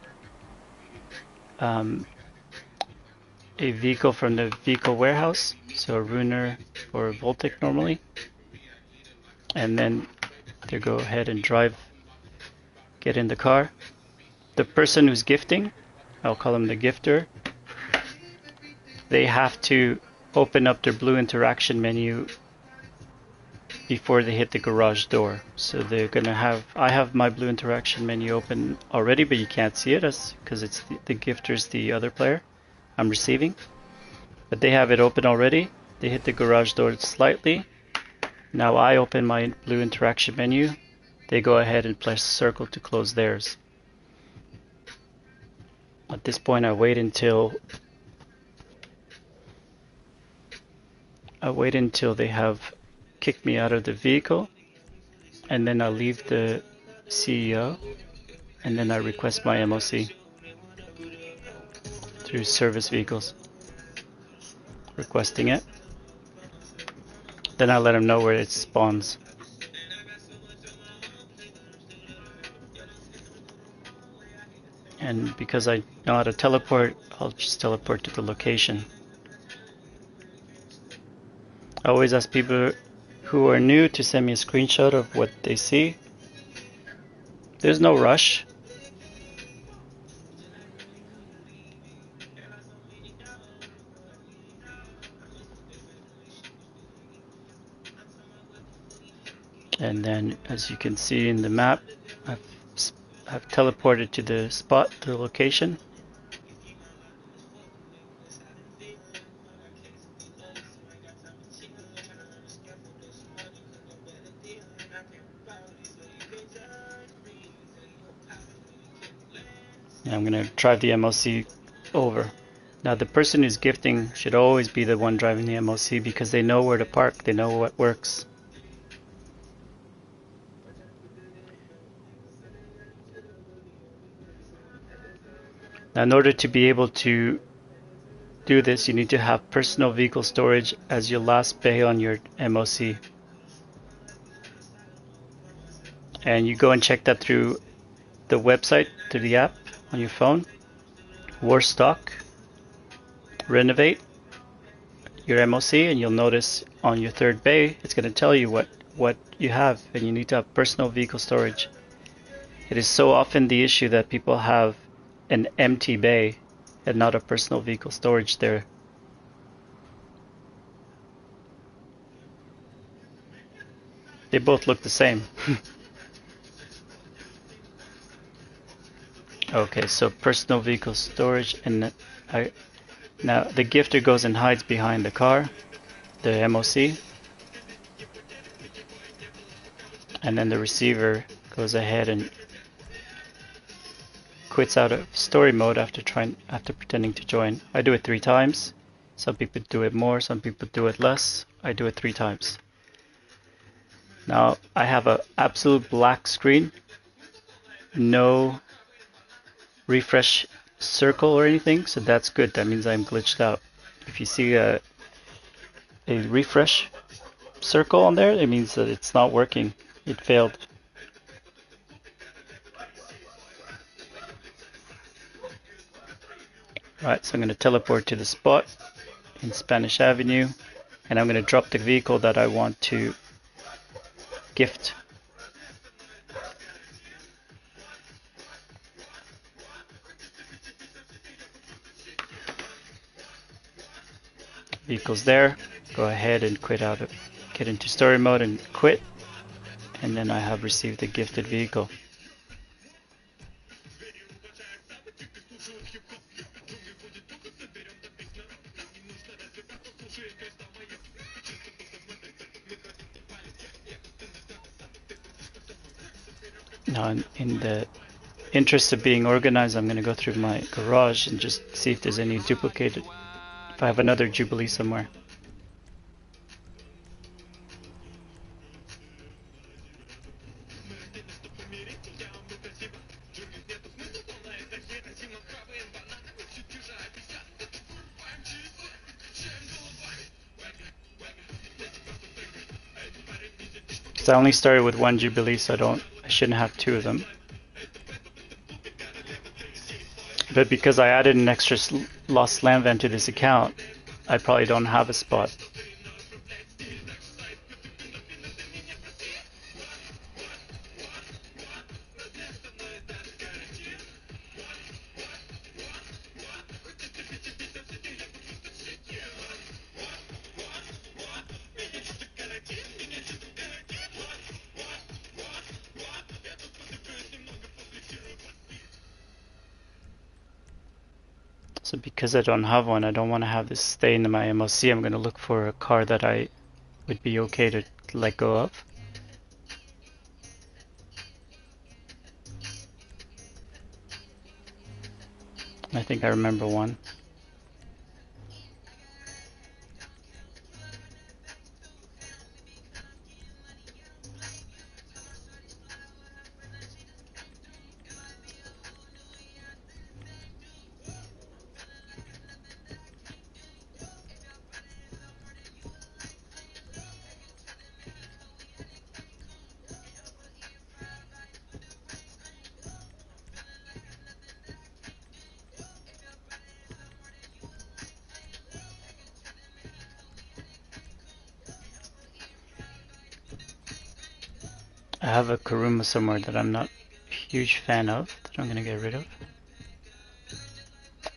vehicle from the vehicle warehouse, so a Runer or a Voltic normally, and then they go ahead and get in the car. The person who's gifting, I'll call him the gifter, they have to open up their blue interaction menu before they hit the garage door. So they're gonna have, I have my blue interaction menu open already, but you can't see it because it's the gifter's the other player I'm receiving. But they have it open already. They hit the garage door slightly. Now I open my blue interaction menu. They go ahead and press circle to close theirs. At this point, I wait until they have kicked me out of the vehicle, and then I leave the CEO, and then I request my MOC through service vehicles, requesting it. Then I let them know where it spawns. And because I know how to teleport, I'll just teleport to the location. I always ask people who are new to send me a screenshot of what they see. There's no rush. And then, as you can see in the map, I've teleported to the spot, the location. And I'm going to drive the MOC over. Now the person who's gifting should always be the one driving the MOC because they know where to park, they know what works. Now in order to be able to do this, you need to have personal vehicle storage as your last bay on your MOC. And you go and check that through the website, through the app on your phone. War stock, renovate your MOC, and you'll notice on your third bay, it's going to tell you what you have, and you need to have personal vehicle storage. It is so often the issue that people have an empty bay and not a personal vehicle storage there. They both look the same. Okay, so personal vehicle storage, and now the gifter goes and hides behind the car, the MOC, and then the receiver goes ahead and quits out of story mode after pretending to join. I do it 3 times. Some people do it more, some people do it less. I do it 3 times. Now I have an absolute black screen, no refresh circle or anything, so that's good. That means I'm glitched out. If you see a refresh circle on there, it means that it's not working. It failed. Right, so I'm going to teleport to the spot in Spanish Avenue, and I'm going to drop the vehicle that I want to gift. Vehicle's there. Go ahead and get into story mode and quit, and then I have received the gifted vehicle. Now, in the interest of being organized, I'm going to go through my garage and just see if there's any duplicated, if I have another Jubilee somewhere. Because I only started with 1 Jubilee, so I shouldn't have 2 of them. But because I added an extra lost land van to this account, I probably don't have a spot. So because I don't have one, I don't want to have this stay in my MOC. I'm going to look for a car that I would be okay to let go of. I think I remember one. I have a Karuma somewhere that I'm not a huge fan of, that I'm going to get rid of.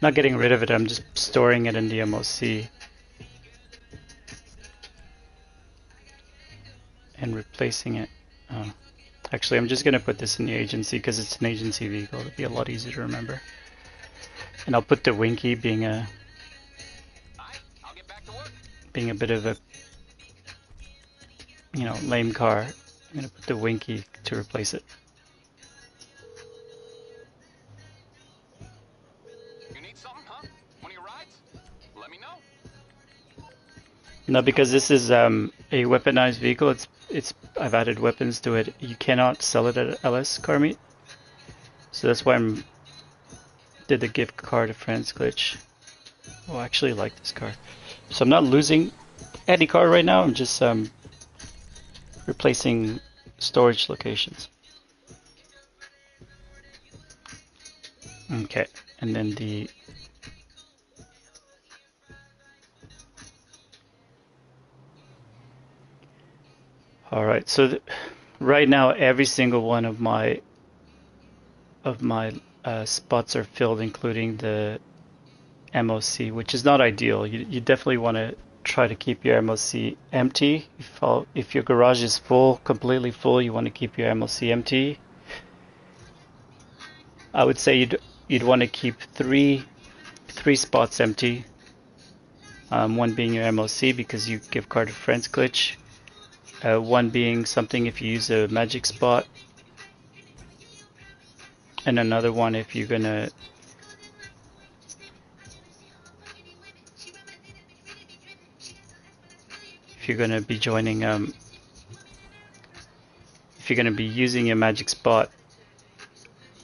Not getting rid of it, I'm just storing it in the MOC and replacing it. Actually, I'm just going to put this in the agency because it's an agency vehicle. It'll be a lot easier to remember. And I'll put the Winky being a bit of a, you know, lame car. I'm going to put the Winky to replace it. You need something, huh? One of your rides? Let me know. Now, because this is a weaponized vehicle, I've added weapons to it. You cannot sell it at LS Car Meet, so that's why I did the gift card to friends glitch. Oh, I actually like this car, so I'm not losing any car right now. I'm just replacing storage locations. Okay, and then the all right. So right now, every single one of my spots are filled, including the MOC, which is not ideal. You definitely want to try to keep your MOC empty. If your garage is full, completely full, you want to keep your MOC empty. I would say you'd want to keep three spots empty. One being your MOC because you give card to friends glitch. One being something if you use a magic spot, and another one if you're gonna be joining if you're gonna be using your magic spot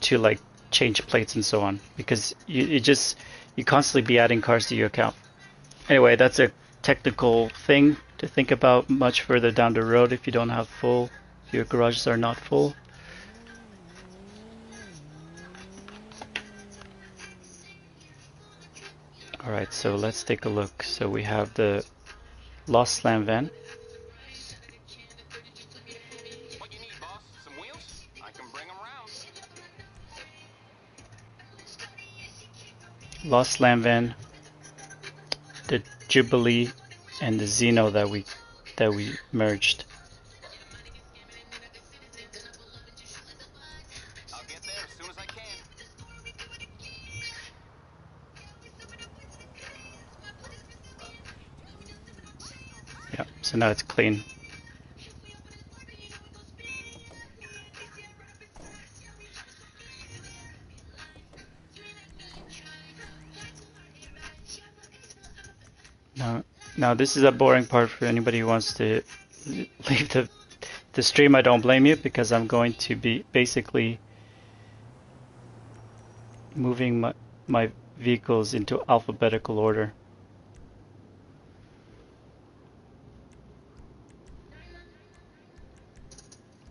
to like change plates and so on, because you constantly be adding cars to your account. Anyway, that's a technical thing to think about much further down the road if you don't have if your garages are not full. Alright, so let's take a look. So we have the Lost Slam Van. What you need, boss? Some wheels? I can bring them around. Lost Slam Van, the Jubilee, and the Xeno that we merged. I'll get there as soon as I can. Yeah, so now it's clean. Now this is a boring part for anybody who wants to leave the stream. I don't blame you, because I'm going to be basically moving my vehicles into alphabetical order.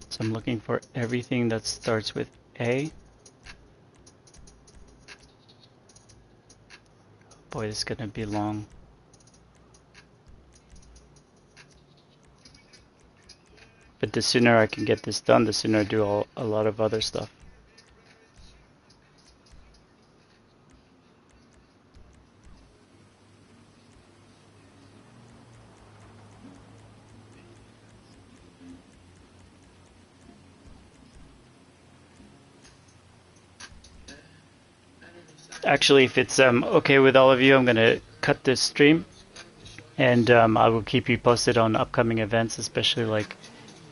So I'm looking for everything that starts with A. Boy, this is gonna be long. But the sooner I can get this done, the sooner I do a lot of other stuff. actually, if it's okay with all of you, I'm gonna cut this stream, and I will keep you posted on upcoming events, especially like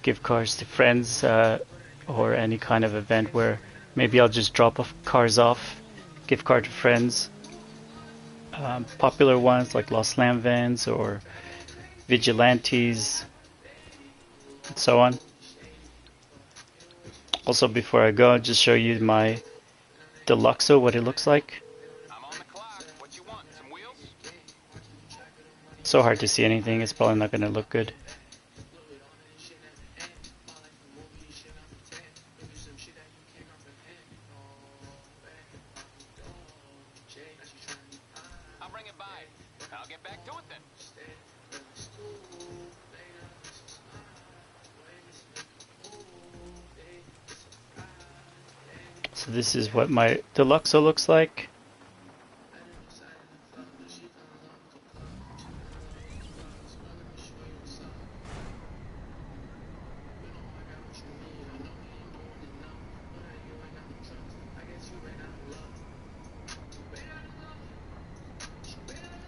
give cars to friends or any kind of event where maybe I'll just drop off cars off, gift card to friends. Popular ones like Lost Lamb Vans or Vigilantes, and so on. Also, before I go, I'll just show you my Deluxo, what it looks like. I'm on the clock. What you want? Some wheels? So hard to see anything, it's probably not going to look good. I'll bring it by. I'll get back to it then. So this is what my Deluxo looks like.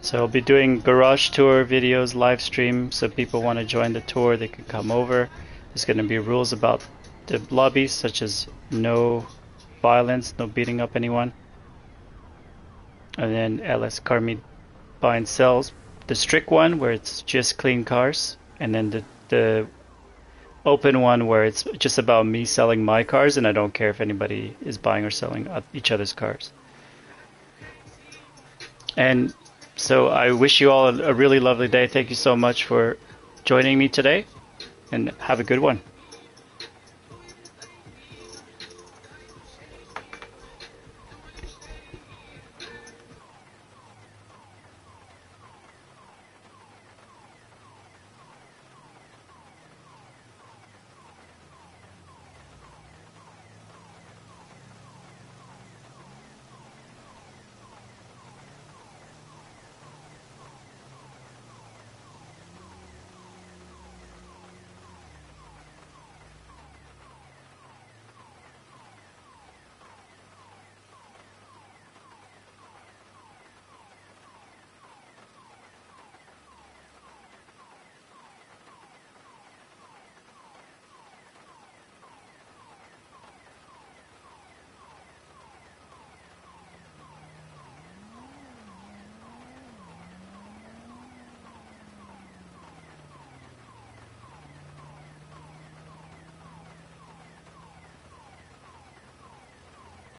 So I'll be doing garage tour videos, live stream, so people want to join the tour, they can come over. There's going to be rules about the lobbies, such as no violence, no beating up anyone. And then LS Car Meet Buy and Sells, the strict one where it's just clean cars, and then the open one where it's just about me selling my cars and I don't care if anybody is buying or selling each other's cars. And so I wish you all a really lovely day. Thank you so much for joining me today, and have a good one.